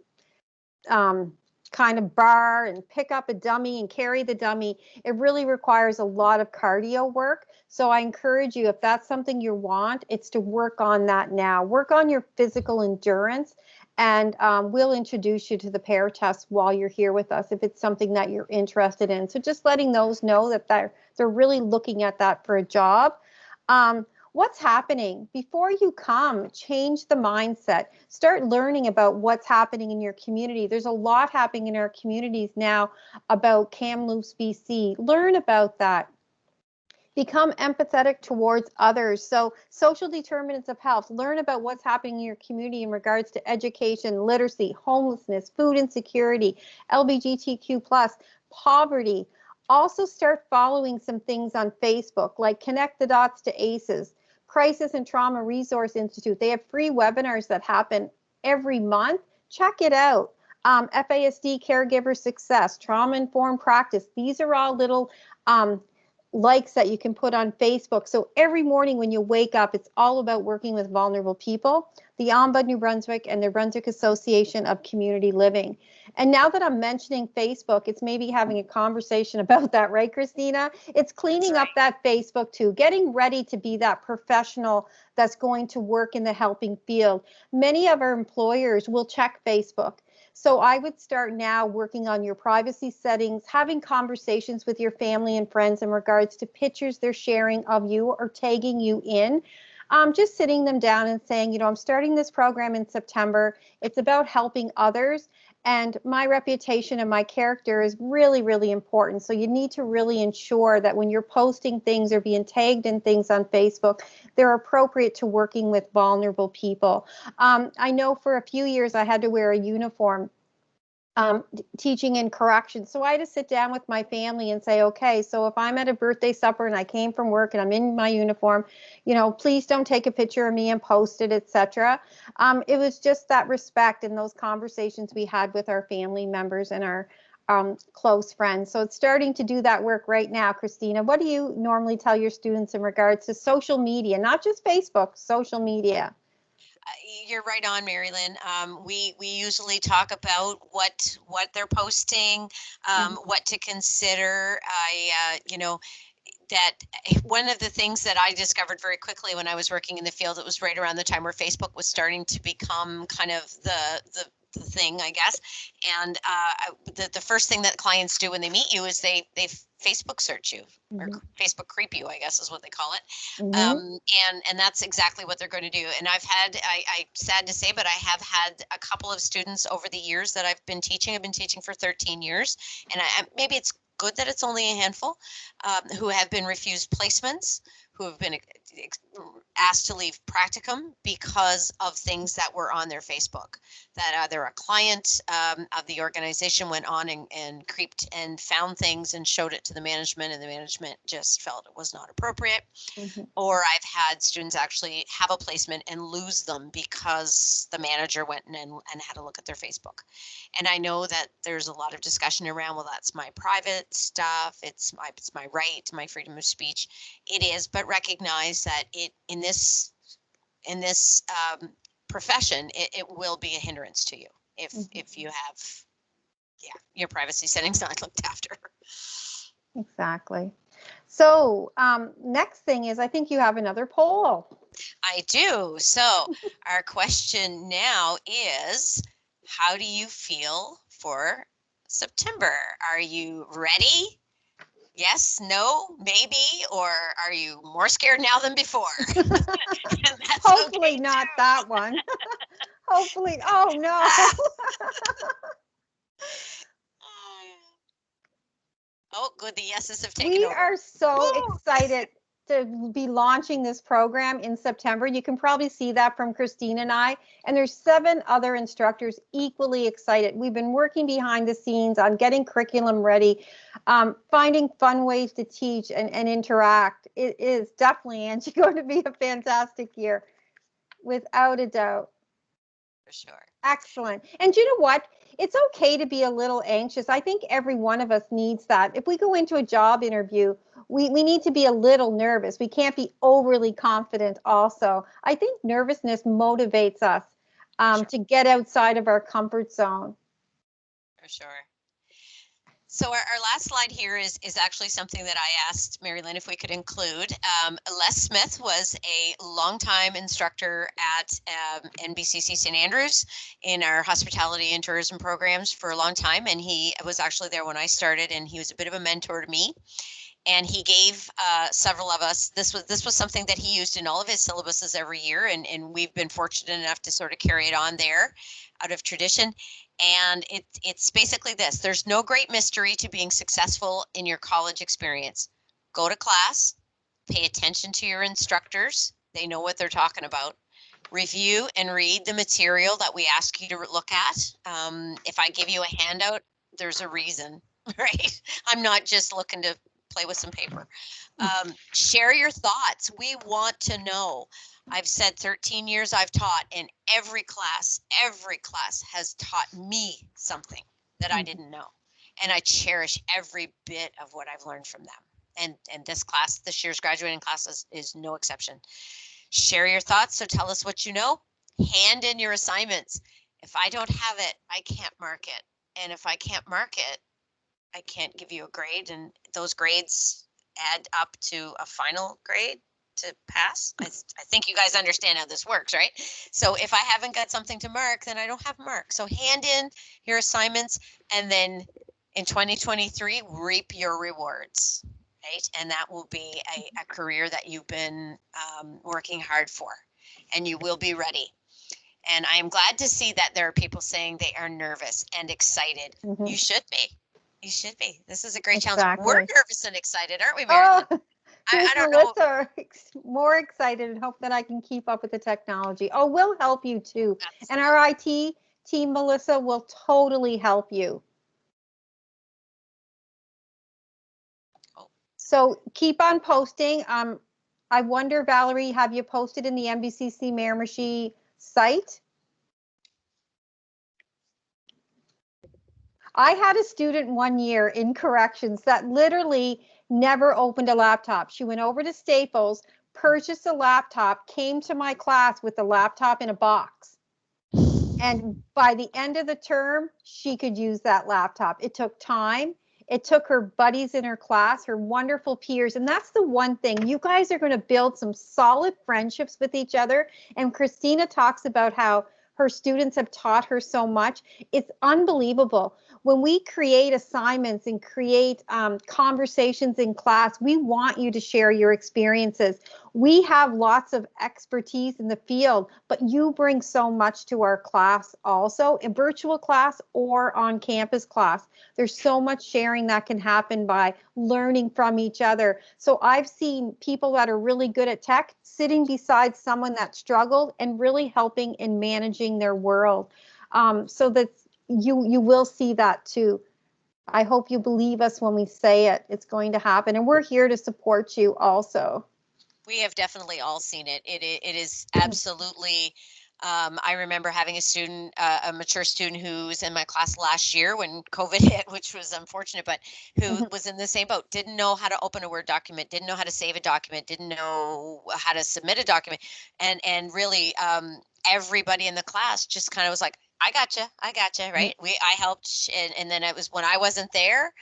kind of bar and pick up a dummy and carry the dummy. It really requires a lot of cardio work. So I encourage you, if that's something you want, it's to work on that now. Work on your physical endurance, and we'll introduce you to the PAIR test while you're here with us if it's something that you're interested in. So just letting those know that they're really looking at that for a job. What's happening before you come? Change the mindset. Start learning about what's happening in your community. There's a lot happening in our communities now about Kamloops, BC. Learn about that. Become empathetic towards others. So social determinants of health, learn about what's happening in your community in regards to education, literacy, homelessness, food insecurity, LGBTQ+, poverty. Also start following some things on Facebook, like Connect the Dots to ACEs, Crisis and Trauma Resource Institute. They have free webinars that happen every month. Check it out. FASD Caregiver Success, Trauma Informed Practice. These are all little likes that you can put on Facebook. So every morning when you wake up, it's all about working with vulnerable people, the Ombudsman New Brunswick and the Brunswick Association of Community Living. And now that I'm mentioning Facebook, it's maybe having a conversation about that, right, Christina? It's cleaning up that Facebook too, getting ready to be that professional that's going to work in the helping field. Many of our employers will check Facebook. So I would start now working on your privacy settings, having conversations with your family and friends in regards to pictures they're sharing of you or tagging you in. Just sitting them down and saying, you know, I'm starting this program in September. It's about helping others. And my reputation and my character is really, really important. So you need to really ensure that when you're posting things or being tagged in things on Facebook, they're appropriate to working with vulnerable people. I know for a few years I had to wear a uniform teaching in corrections. So I had to sit down with my family and say, okay, so if I'm at a birthday supper and I came from work and I'm in my uniform, you know, please don't take a picture of me and post it, etc. It was just that respect and those conversations we had with our family members and our close friends. So it's starting to do that work right now. Christina, what do you normally tell your students in regards to social media, not just Facebook, social media? You're right on, Marilyn. We usually talk about what they're posting, what to consider. That one of the things that I discovered very quickly when I was working in the field, it was right around the time where Facebook was starting to become kind of the thing, I guess. And the first thing that clients do when they meet you is they Facebook search you, or Facebook creep you, I guess is what they call it. And that's exactly what they're going to do. And I sad to say, but I have had a couple of students over the years that I've been teaching. I've been teaching for 13 years, and maybe it's good that it's only a handful who have been refused placements, who have been asked to leave practicum because of things that were on their Facebook, that either a client of the organization went on and creeped and found things and showed it to the management, and the management just felt it was not appropriate. Or I've had students actually have a placement and lose them because the manager went in and had a look at their Facebook. And I know that there's a lot of discussion around, well, that's my private stuff, it's my right, my freedom of speech. It is, but recognize that in this profession, it will be a hindrance to you if you have your privacy settings not looked after. Exactly. So next thing is, I think you have another poll. I do. So our question now is, how do you feel for September? Are you ready? Yes, no, maybe, or are you more scared now than before? Hopefully not that one. Hopefully. Oh no. Oh, good. The yeses have taken over. We are so excited to be launching this program in September. You can probably see that from Christine and I. And there's 7 other instructors equally excited. We've been working behind the scenes on getting curriculum ready, finding fun ways to teach and interact. It is definitely, Angie, going to be a fantastic year, without a doubt. For sure. Excellent. And you know what? It's okay to be a little anxious. I think every one of us needs that. If we go into a job interview, we need to be a little nervous. We can't be overly confident also. I think nervousness motivates us to get outside of our comfort zone. For sure. So our last slide here is actually something that I asked Mary Lynn if we could include. Les Smith was a longtime instructor at NBCC St. Andrews in our hospitality and tourism programs for a long time. And he was actually there when I started, and he was a bit of a mentor to me. And he gave several of us, this was something that he used in all of his syllabuses every year, and we've been fortunate enough to sort of carry it on there out of tradition. And it's basically this: there's no great mystery to being successful in your college experience. Go to class, pay attention to your instructors, they know what they're talking about. Review and read the material that we ask you to look at. If I give you a handout, there's a reason, right? I'm not just looking to play with some paper. Share your thoughts. We want to know. I've said 13 years I've taught, and every class has taught me something that I didn't know. And I cherish every bit of what I've learned from them. And this class, this year's graduating class is no exception. Share your thoughts. So tell us what you know. Hand in your assignments. If I don't have it, I can't mark it. And if I can't mark it, I can't give you a grade. And those grades add up to a final grade to pass. I think you guys understand how this works, right? So if I haven't got something to mark, then I don't have mark. So hand in your assignments, and then in 2023, reap your rewards. Right? And that will be a career that you've been working hard for, and you will be ready. And I am glad to see that there are people saying they are nervous and excited. You should be. You should be. This is a great challenge. We're nervous and excited, aren't we, Mary? Oh, I don't know. Melissa, more excited and hope that I can keep up with the technology. Oh, we'll help you too. And our IT team, Melissa, will totally help you. So keep on posting. I wonder, Valerie, have you posted in the NBCC Miramichi site? I had a student one year in corrections that literally never opened a laptop. She went over to Staples, purchased a laptop, came to my class with the laptop in a box. And by the end of the term, she could use that laptop. It took time. It took her buddies in her class, her wonderful peers. And that's the one thing. You guys are going to build some solid friendships with each other. And Christina talks about how her students have taught her so much. It's unbelievable. When we create assignments and create conversations in class, we want you to share your experiences. We have lots of expertise in the field, but you bring so much to our class also, in virtual class or on campus class. There's so much sharing that can happen by learning from each other. So I've seen people that are really good at tech sitting beside someone that struggled and really helping in managing their world. So that you will see that too. I hope you believe us when we say it. It's going to happen. And we're here to support you also. We have definitely all seen it. It is absolutely, I remember having a student, a mature student who was in my class last year when COVID hit, which was unfortunate, but who was in the same boat, didn't know how to open a Word document, didn't know how to save a document, didn't know how to submit a document. And really, everybody in the class just kind of was like, I gotcha, right? I helped. And then it was when I wasn't there,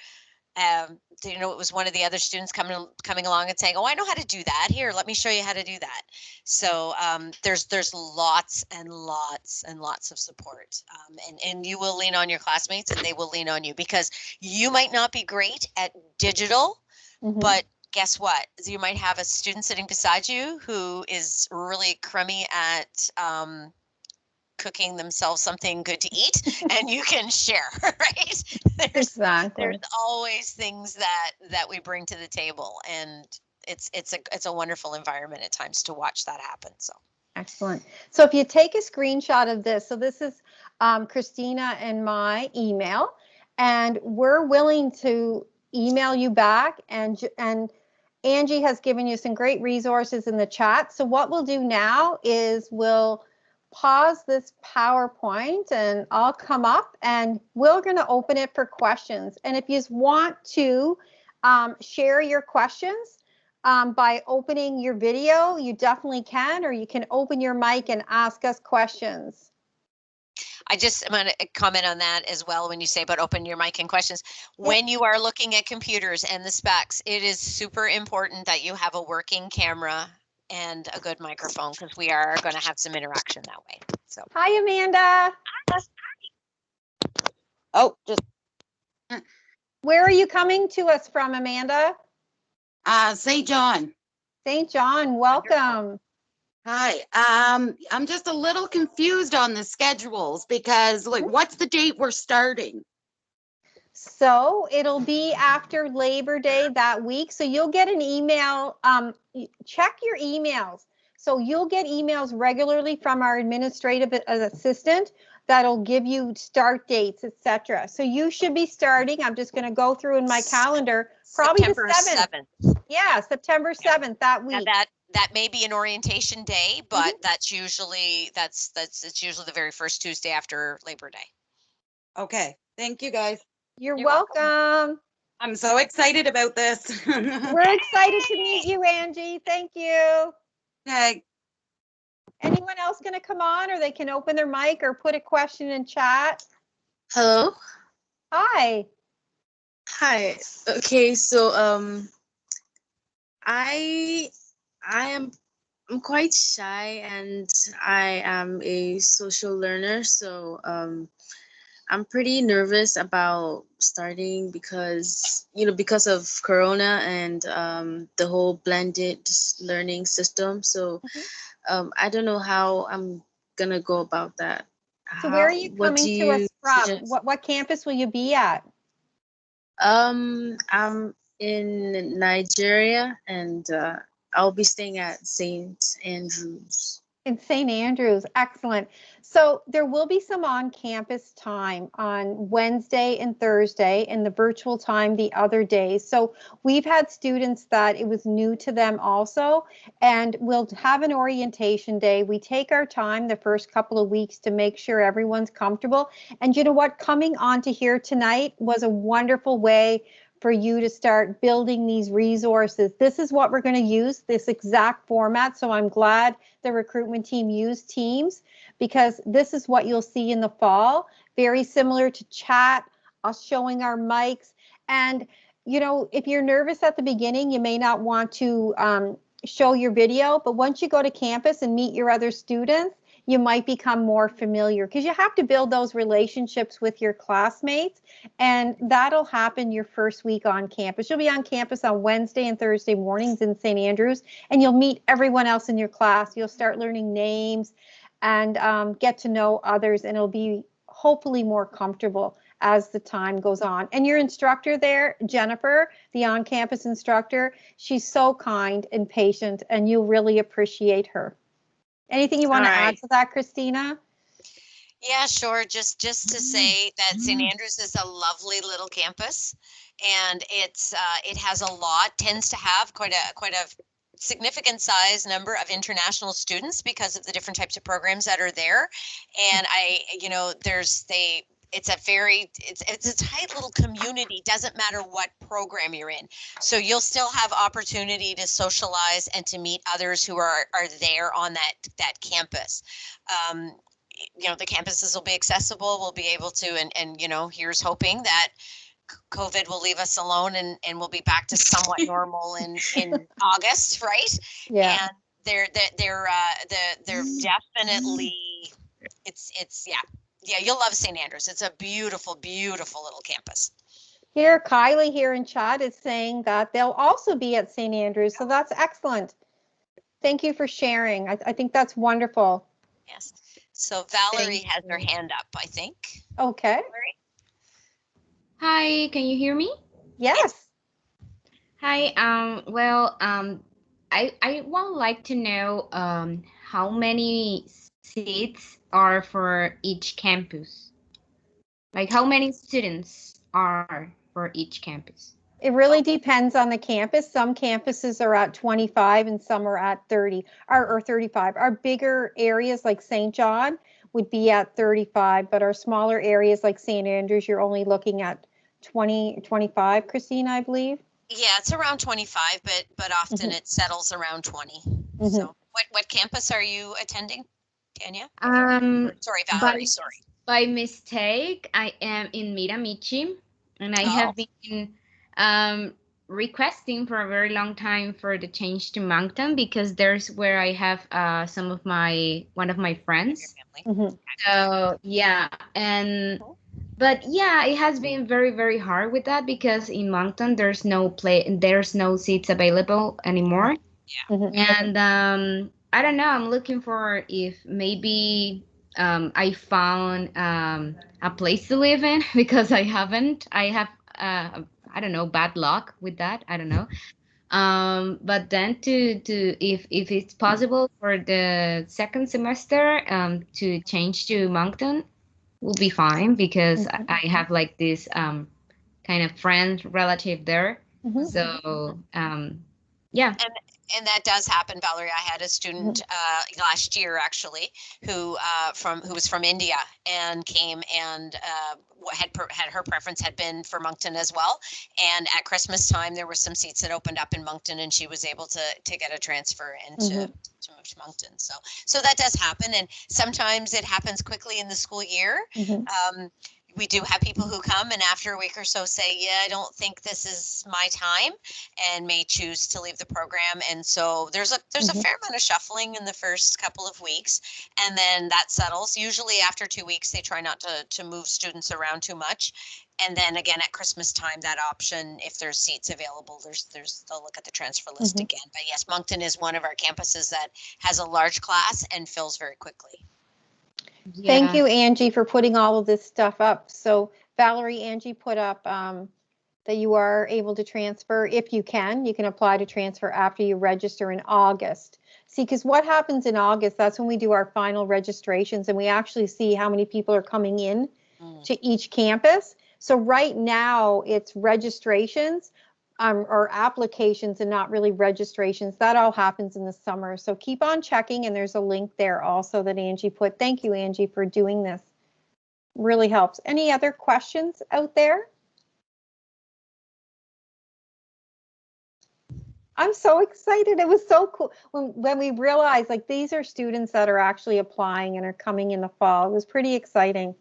it was one of the other students coming along and saying, oh, I know how to do that. Here, let me show you how to do that. So there's lots and lots and lots of support. And you will lean on your classmates, and they will lean on you, because you might not be great at digital, but guess what? You might have a student sitting beside you who is really crummy at cooking themselves something good to eat, and you can share, right? There's always things that we bring to the table, and it's a wonderful environment at times to watch that happen. So excellent. So if you take a screenshot of this, so this is Christina and my email, and we're willing to email you back, and Angie has given you some great resources in the chat. So what we'll do now is we'll pause this PowerPoint and I'll come up, and we're going to open it for questions. And if you want to share your questions by opening your video, you definitely can, or you can open your mic and ask us questions. I just want to comment on that as well. When you say about open your mic and questions, when you are looking at computers and the specs, it is super important that you have a working camera and a good microphone, because we are going to have some interaction that way. So hi, Amanda. Oh, just where are you coming to us from, Amanda? St. John. St. John, welcome. Hi. I'm just a little confused on the schedules because, like, what's the date we're starting? So it'll be after Labor Day that week. So you'll get an email. Check your emails. So you'll get emails regularly from our administrative assistant that'll give you start dates, etc. So you should be starting. I'm just going to go through in my calendar. Probably September the 7th. Yeah, September 7th that week. Now that may be an orientation day, but that's usually it's usually the very first Tuesday after Labor Day. Okay. Thank you, guys. You're welcome. I'm so excited about this. We're excited to meet you, Angie. Thank you. Okay. Anyone else going to come on, or they can open their mic or put a question in chat? Hello. Hi. Hi. Okay, so I'm quite shy and I am a social learner, so I'm pretty nervous about starting because because of Corona and the whole blended learning system. So I don't know how I'm gonna go about that. So where are you coming to us from? Suggest? What campus will you be at? I'm in Nigeria and I'll be staying at St. Andrews. In St. Andrews, excellent. So there will be some on-campus time on Wednesday and Thursday and the virtual time the other days. So we've had students that it was new to them also, and we'll have an orientation day. We take our time the first couple of weeks to make sure everyone's comfortable. And you know what? Coming onto here tonight was a wonderful way for you to start building these resources. This is what we're going to use, this exact format. So I'm glad the recruitment team used Teams, because this is what you'll see in the fall. Very similar to chat, us showing our mics. And, if you're nervous at the beginning, you may not want to show your video, but once you go to campus and meet your other students, you might become more familiar, because you have to build those relationships with your classmates, and that'll happen your first week on campus. You'll be on campus on Wednesday and Thursday mornings in St. Andrews, and you'll meet everyone else in your class. You'll start learning names and get to know others, and it'll be hopefully more comfortable as the time goes on. And your instructor there, Jennifer, the on-campus instructor, she's so kind and patient, and you'll really appreciate her. Anything you want to add to that, Christina? Yeah, sure. Just to say that St. Andrews is a lovely little campus, and it has tends to have quite a significant size number of international students because of the different types of programs that are there. And it's a tight little community, doesn't matter what program you're in. So you'll still have opportunity to socialize and to meet others who are there on that campus. The campuses will be accessible. We'll be able to, and here's hoping that COVID will leave us alone and we'll be back to somewhat normal in August, right? Yeah. And they're definitely, yeah, you'll love St. Andrews. It's a beautiful, beautiful little campus. Here, Kylie here in chat is saying that they'll also be at St. Andrews. So that's excellent. Thank you for sharing. I think that's wonderful. Yes. So Valerie has her hand up, I think. Okay. Valerie? Hi, can you hear me? Yes. Hi. I would like to know how many seats are for each campus. Like how many students are for each campus? It really depends on the campus. Some campuses are at 25 and some are at 30 or 35. Our bigger areas like St. John would be at 35, but our smaller areas like St. Andrews, you're only looking at 20, 25, Christine, I believe. Yeah, it's around 25, but often it settles around 20. So what campus are you attending, Tanya? Sorry, Valerie, sorry. By mistake, I am in Miramichi, and I have been requesting for a very long time for the change to Moncton, because there's where I have one of my friends. So yeah, and But yeah, it has been very, very hard with that because in Moncton there's no seats available anymore. Mhm. And I don't know, I'm looking for if maybe I found a place to live in because I haven't. I have I don't know, bad luck with that. I don't know. But then to if it's possible for the second semester to change to Moncton will be fine because Mhm. I have like this kind of friend relative there. Mhm. So yeah. And that does happen, Valerie. I had a Mhm. student last year actually who was from India and came and had her preference had been for Moncton as well. And at Christmas time, there were some seats that opened up in Moncton, and she was able to get a transfer and Mhm. to move to Moncton. So that does happen, and sometimes it happens quickly in the school year. Mhm. We do have people who come and after a week or so say, yeah, I don't think this is my time, and may choose to leave the program. And so there's a Mhm. fair amount of shuffling in the first couple of weeks, and then that settles. Usually after 2 weeks, they try not to move students around too much. And then again at Christmas time, that option, if there's seats available, they'll look at the transfer list Mhm. again. But yes, Moncton is one of our campuses that has a large class and fills very quickly. Thank Yeah. you, Angie, for putting all of this stuff up. So Valerie, Angie put up that you are able to transfer if you can. You can apply to transfer after you register in August. See, because what happens in August, that's when we do our final registrations and we actually see how many people are coming in to each campus. So right now it's registrations or applications and not really registrations. That all happens in the summer. So keep on checking, and there's a link there also that Angie put. Thank you, Angie, for doing this. Really helps. Any other questions out there? I'm so excited. It was so cool when we realized like these are students that are actually applying and are coming in the fall. It was pretty exciting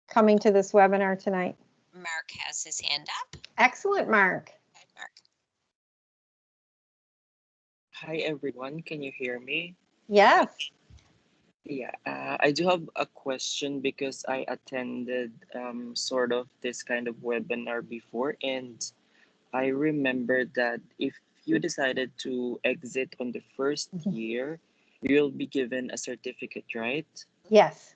coming to this webinar tonight. Mark has his hand up. Excellent, Mark. Mark. Hi everyone, can you hear me? Yes. Yeah, I do have a question because I attended sort of this kind of webinar before, and I remember that if you decided to exit on the first year, you'll be given a certificate, right? Yes.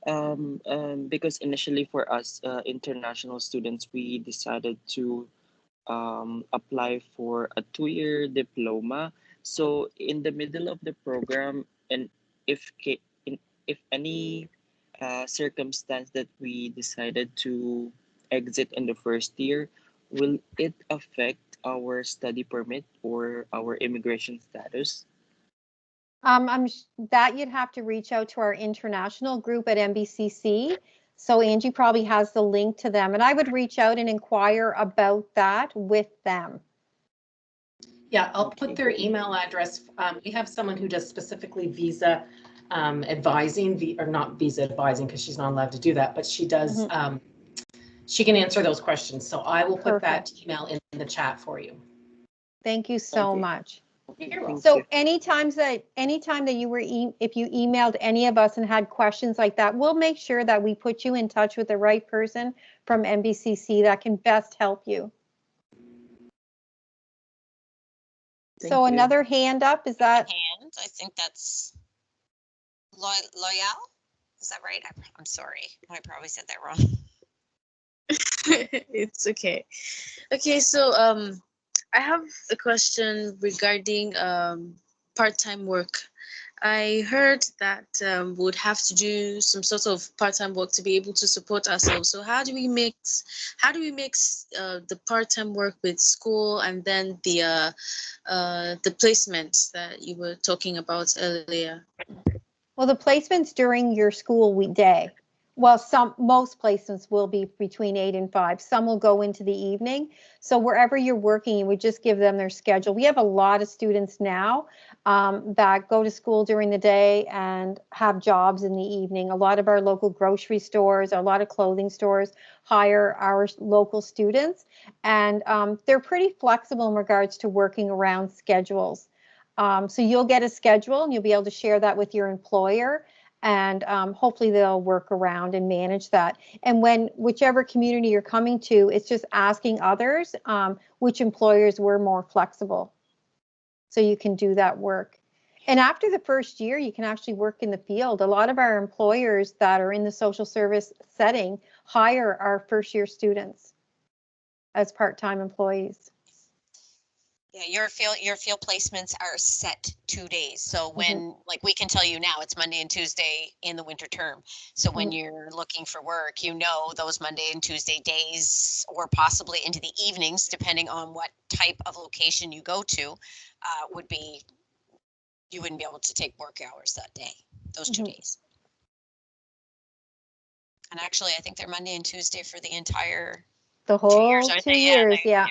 Because initially for us international students, we decided to apply for a 2-year diploma. So in the middle of the program, and if if any circumstance that we decided to exit in the first year, will it affect our study permit or our immigration status? That you'd have to reach out to our international group at NBCC. So Angie probably has the link to them, and I would reach out and inquire about that with them. Yeah, I'll put their email address. We have someone who does specifically visa advising, or not visa advising because she's not allowed to do that, but she does. She can answer those questions. So I will put that email in the chat for you. Thank you so much. Thank So you. anytime that you were, if you emailed any of us and had questions like that, we'll make sure that we put you in touch with the right person from NBCC that can best help you. So another hand up, is that? Hand, I think that's Loyal. Is that right? I'm sorry. I probably said that wrong. It's okay. Okay, so I have a question regarding part-time work. I heard that we would have to do some sort of part-time work to be able to support ourselves. So how do we mix the part-time work with school and then the placements that you were talking about earlier? Well, the placements during your school weekday. Well, most placements will be between 8 and 5. Some will go into the evening. So wherever you're working, you would just give them their schedule. We have a lot of students now that go to school during the day and have jobs in the evening. A lot of our local grocery stores, a lot of clothing stores hire our local students, and they're pretty flexible in regards to working around schedules. So you'll get a schedule and you'll be able to share that with your employer. and hopefully they'll work around and manage that. And whichever community you're coming to, it's just asking others which employers were more flexible, so you can do that work. And after the first year, you can actually work in the field. A lot of our employers that are in the social service setting hire our first year students as part-time employees. Yeah, your field placements are set 2 days. So when like we can tell you now it's Monday and Tuesday in the winter term. So when you're looking for work, you know those Monday and Tuesday days, or possibly into the evenings, depending on what type of location you go to, would be, you wouldn't be able to take work hours that day, those 2 days. And actually, I think they're Monday and Tuesday for the entire The 2 whole years, aren't 2 they? years, yeah.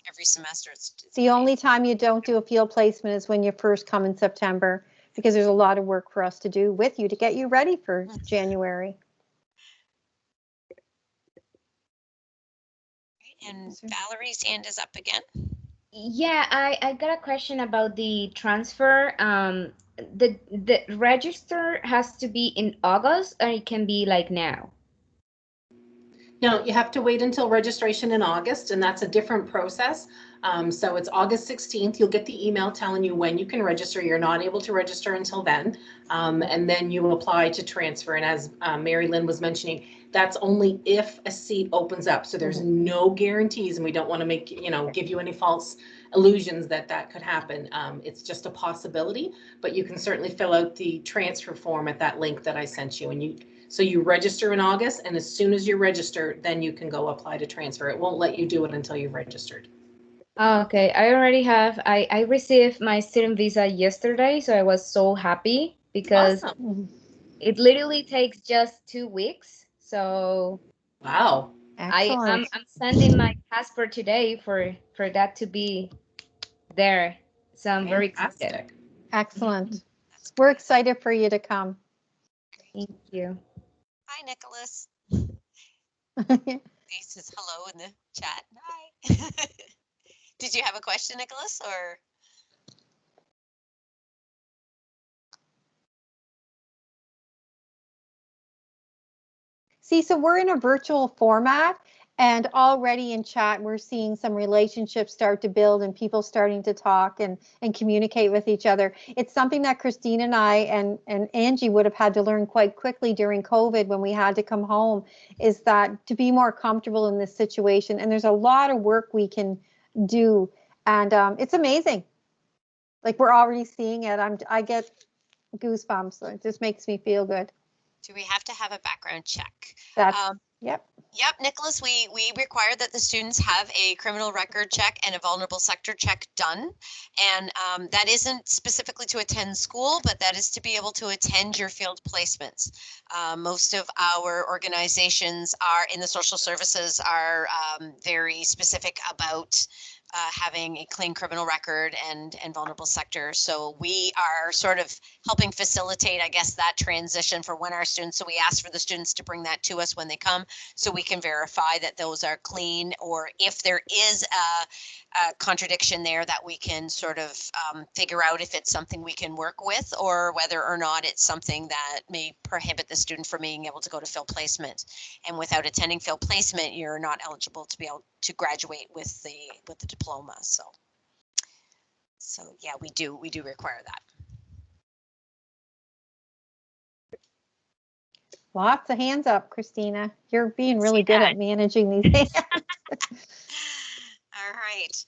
Every semester. It's The only time you don't do a field placement is when you first come in September, because there's a lot of work for us to do with you to get you ready for January. And Valerie's hand is up again. Yeah, I got a question about the transfer. The register has to be in August, or it can be like now? No, you have to wait until registration in August, and that's a different process. So it's August 16th. You'll get the email telling you when you can register. You're not able to register until then. And then you apply to transfer. And as Mary Lynn was mentioning, that's only if a seat opens up. So there's no guarantees, and we don't want to make, give you any false illusions that that could happen. It's just a possibility, but you can certainly fill out the transfer form at that link that I sent you. And so you register in August, and as soon as you register, then you can go apply to transfer. It won't let you do it until you've registered. Oh, okay, I already have. I received my student visa yesterday, so I was so happy because Awesome. it literally takes just 2 weeks. So Wow. Excellent. I'm sending my passport today for that to be there. So I'm very excited. Fantastic. Excellent. We're excited for you to come. Thank you. Hi, Nicholas. He says hello in the chat. Hi. Did you have a question, Nicholas, or? See, so we're in a virtual format, and already in chat, we're seeing some relationships start to build and people starting to talk and communicate with each other. It's something that Christine and I and Angie would have had to learn quite quickly during COVID when we had to come home, is that to be more comfortable in this situation. And there's a lot of work we can do, and it's amazing. Like, we're already seeing it. I get goosebumps. It just makes me feel good. Do we have to have a background check? Yep. Yep, Nicholas, we require that the students have a criminal record check and a vulnerable sector check done. And that isn't specifically to attend school, but that is to be able to attend your field placements. Most of our organizations are in the social services are very specific about having a clean criminal record and vulnerable sector. So we are sort of helping facilitate, I guess, that transition for when our students, so we ask for the students to bring that to us when they come, so we can verify that those are clean, or if there is a contradiction there, that we can sort of figure out if it's something we can work with, or whether or not it's something that may prohibit the student from being able to go to field placement. And without attending field placement, you're not eligible to be able to graduate with the diploma. So yeah, we do require that. Lots of hands up, Christina. You're being really good at managing these hands. All right.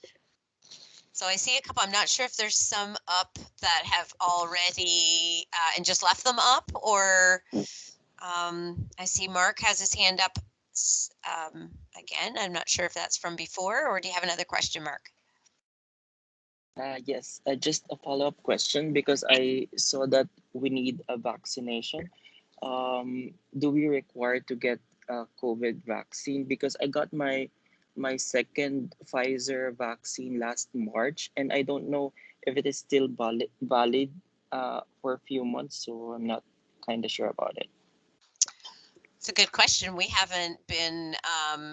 So I see a couple. I'm not sure if there's some up that have already and just left them up, or I see Mark has his hand up again. I'm not sure if that's from before, or do you have another question, Mark? Yes, just a follow-up question, because I saw that we need a vaccination. Do we require to get a COVID vaccine? Because I got my second Pfizer vaccine last March, and I don't know if it is still valid for a few months, so I'm not kind of sure about it. It's a good question. We haven't been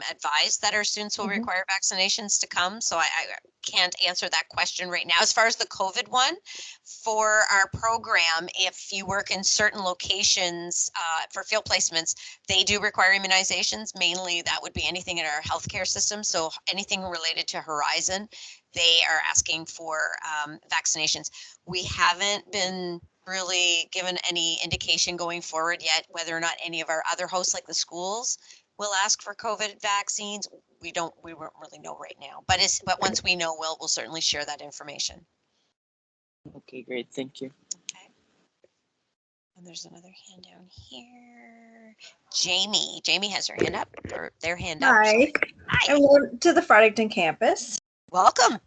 advised that our students will require vaccinations to come, so I can't answer that question right now. As far as the COVID one, for our program, if you work in certain locations for field placements, they do require immunizations. Mainly that would be anything in our healthcare system. So anything related to Horizon, they are asking for vaccinations. We haven't been really given any indication going forward yet whether or not any of our other hosts, like the schools, will ask for COVID vaccines. We won't really know right now, but once we know, we'll certainly share that information. Okay, great. Thank you. Okay. And there's another hand down here. Jamie has her hand up, or their hand up. Hi. Hi. I went to the Fredericton campus. Welcome.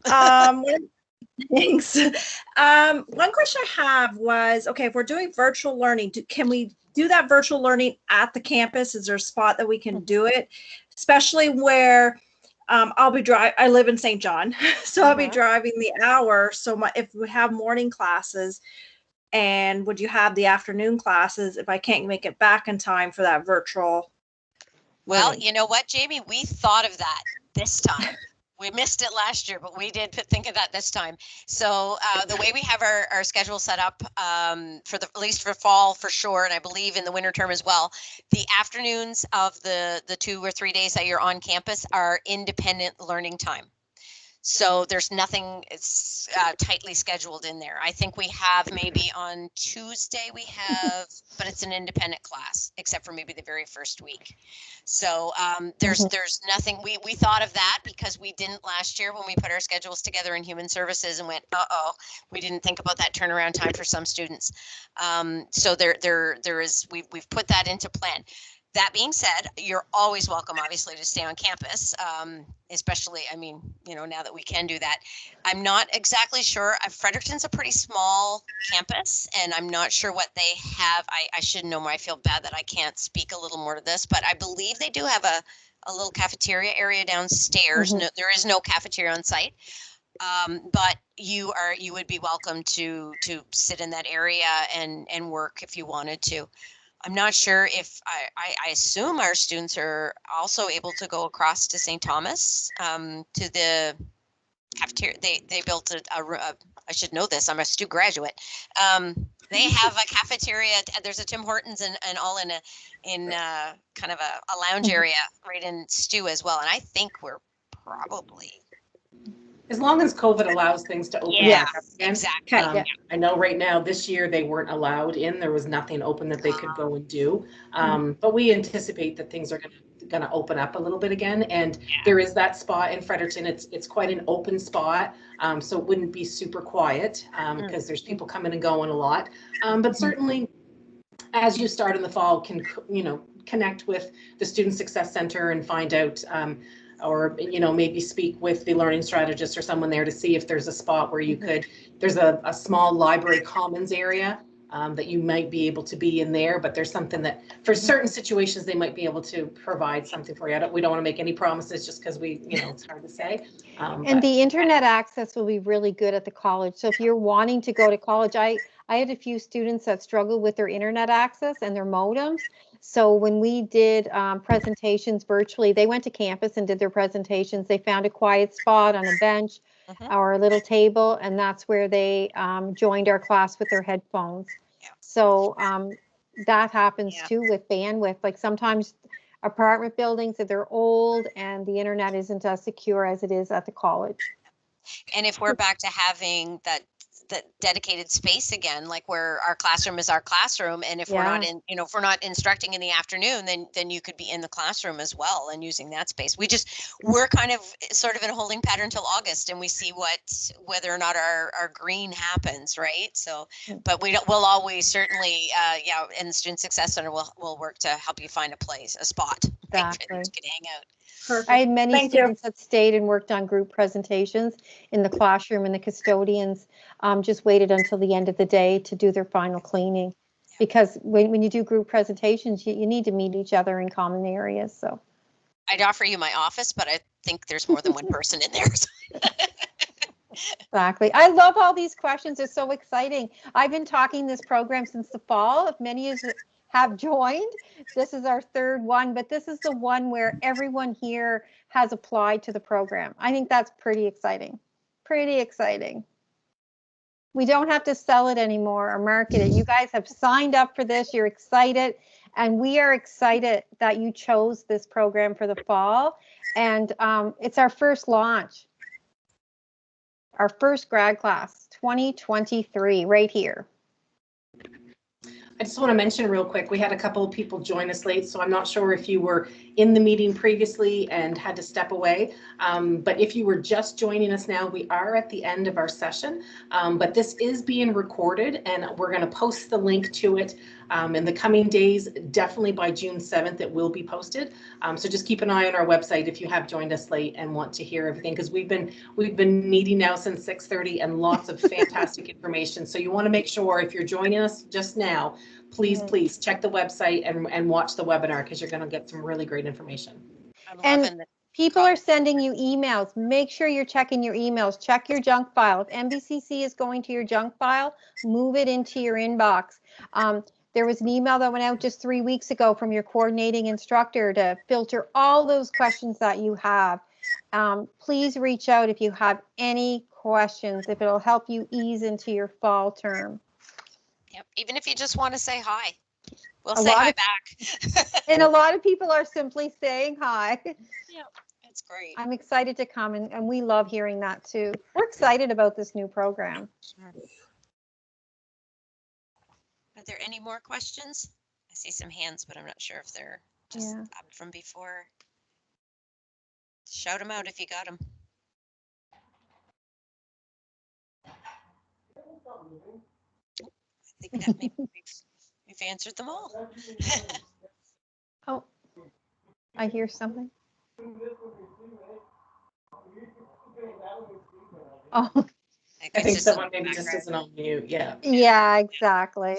Thanks. One question I have was, okay, if we're doing virtual learning, can we do that virtual learning at the campus? Is there a spot that we can do it? Especially where I live in St. John, so I'll be driving the hour. So if we have morning classes, and would you have the afternoon classes if I can't make it back in time for that virtual? Well, learning? you know what, Jamie, we thought of that this time. We missed it last year, but we did think of that this time. So the way we have our schedule set up at least for fall for sure, and I believe in the winter term as well, the afternoons of the 2 or 3 days that you're on campus are independent learning time. So there's nothing tightly scheduled in there. I think we have maybe on Tuesday but it's an independent class, except for maybe the very first week. So there's nothing, we thought of that because we didn't last year when we put our schedules together in Human Services and went, we didn't think about that turnaround time for some students. So we've put that into plan. That being said, you're always welcome, obviously, to stay on campus, especially, now that we can do that. I'm not exactly sure. Fredericton's a pretty small campus, and I'm not sure what they have. I should know more. I feel bad that I can't speak a little more to this, but I believe they do have a little cafeteria area downstairs. No, there is no cafeteria on site. But you would be welcome to sit in that area and work if you wanted to. I'm not sure if I assume our students are also able to go across to St. Thomas to the cafeteria. They built I should know this. I'm a Stu graduate. They have a cafeteria. There's a Tim Hortons and all in kind of a lounge area right in Stu as well. And I think we're probably. As long as COVID allows things to open Yeah, back up again. exactly. I know right now this year they weren't allowed in. There was nothing open that they could go and do. But we anticipate that things are going to open up a little bit again. And there is that spot in Fredericton. It's quite an open spot, so it wouldn't be super quiet because there's people coming and going a lot. But certainly, as you start in the fall, can connect with the Student Success Center and find out. Or maybe speak with the learning strategist or someone there to see if there's a spot where you could. There's a small library commons area that you might be able to be in there, but there's something that for certain situations they might be able to provide something for you. We don't want to make any promises just because it's hard to say. And the internet access will be really good at the college. So if you're wanting to go to college, I had a few students that struggled with their internet access and their modems. So when we did presentations virtually, they went to campus and did their presentations. They found a quiet spot on a bench or a little table, and that's where they joined our class with their headphones. So that happens too with bandwidth. Like sometimes apartment buildings, if they're old and the internet isn't as secure as it is at the college. And if we're back to having that dedicated space again, like where our classroom is our classroom, and if we're not if we're not instructing in the afternoon, then you could be in the classroom as well and using that space. We're kind of sort of in a holding pattern until August, and we see whether or not our green happens, right? So, but we'll always certainly in the Student Success Center we'll work to help you find a spot that you can hang out. Perfect. I had many students that stayed and worked on group presentations in the classroom, and the custodians just waited until the end of the day to do their final cleaning. Because when you do group presentations, you need to meet each other in common areas. So I'd offer you my office, but I think there's more than one person in there. Exactly. I love all these questions. They're so exciting. I've been talking this program since the fall. If many of you have joined. This is our third one, but this is the one where everyone here has applied to the program. I think that's pretty exciting. Pretty exciting. We don't have to sell it anymore or market it. You guys have signed up for this. You're excited. And we are excited that you chose this program for the fall. And it's our first launch, our first grad class, 2023, right here. I just want to mention real quick, we had a couple of people join us late, so I'm not sure if you were in the meeting previously and had to step away. But if you were just joining us now, we are at the end of our session, but this is being recorded and we're going to post the link to it in the coming days. Definitely by June 7th, it will be posted. So just keep an eye on our website if you have joined us late and want to hear everything, because we've been meeting now since 6:30 and lots of fantastic information. So you want to make sure if you're joining us just now, please check the website and watch the webinar, because you're going to get some really great information. And people are sending you emails. Make sure you're checking your emails. Check your junk file. If NBCC is going to your junk file, move it into your inbox. There was an email that went out just 3 weeks ago from your coordinating instructor to filter all those questions that you have. Please reach out if you have any questions, if it'll help you ease into your fall term. Yep. Even if you just want to say hi, we'll say hi back. And a lot of people are simply saying hi. Yeah, that's great. I'm excited to come, and we love hearing that too. We're excited about this new program. Sure. Are there any more questions? I see some hands, but I'm not sure if they're just up from before. Shout them out if you got them. I think that maybe we've answered them all. Oh, I hear something. Oh, I think someone maybe just isn't on mute. Yeah. Yeah, exactly.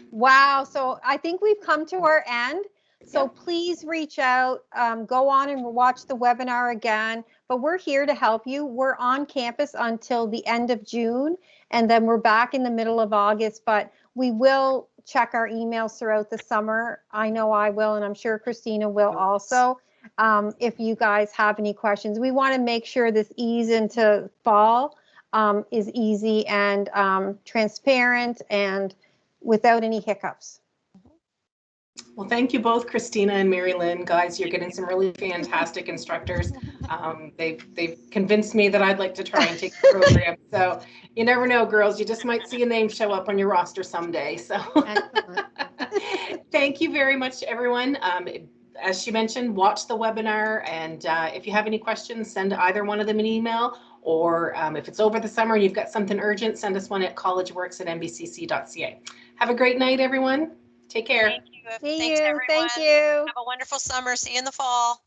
Wow. So I think we've come to our end. So please reach out, go on and watch the webinar again, but we're here to help you. We're on campus until the end of June, and then we're back in the middle of August, but we will check our emails throughout the summer. I know I will, and I'm sure Christina will also. If you guys have any questions, we want to make sure this ease into fall is easy and transparent and without any hiccups. Well, thank you both, Christina and Mary Lynn. Guys, you're getting some really fantastic instructors. They've convinced me that I'd like to try and take the program. So you never know, girls. You just might see a name show up on your roster someday. So thank you very much, everyone. As she mentioned, watch the webinar, and if you have any questions, send either one of them an email, or if it's over the summer and you've got something urgent, send us one at collegeworks@nbcc.ca. Have a great night, everyone. Take care. Thank you. See Thanks, you. everyone. Thank you. Have a wonderful summer. See you in the fall.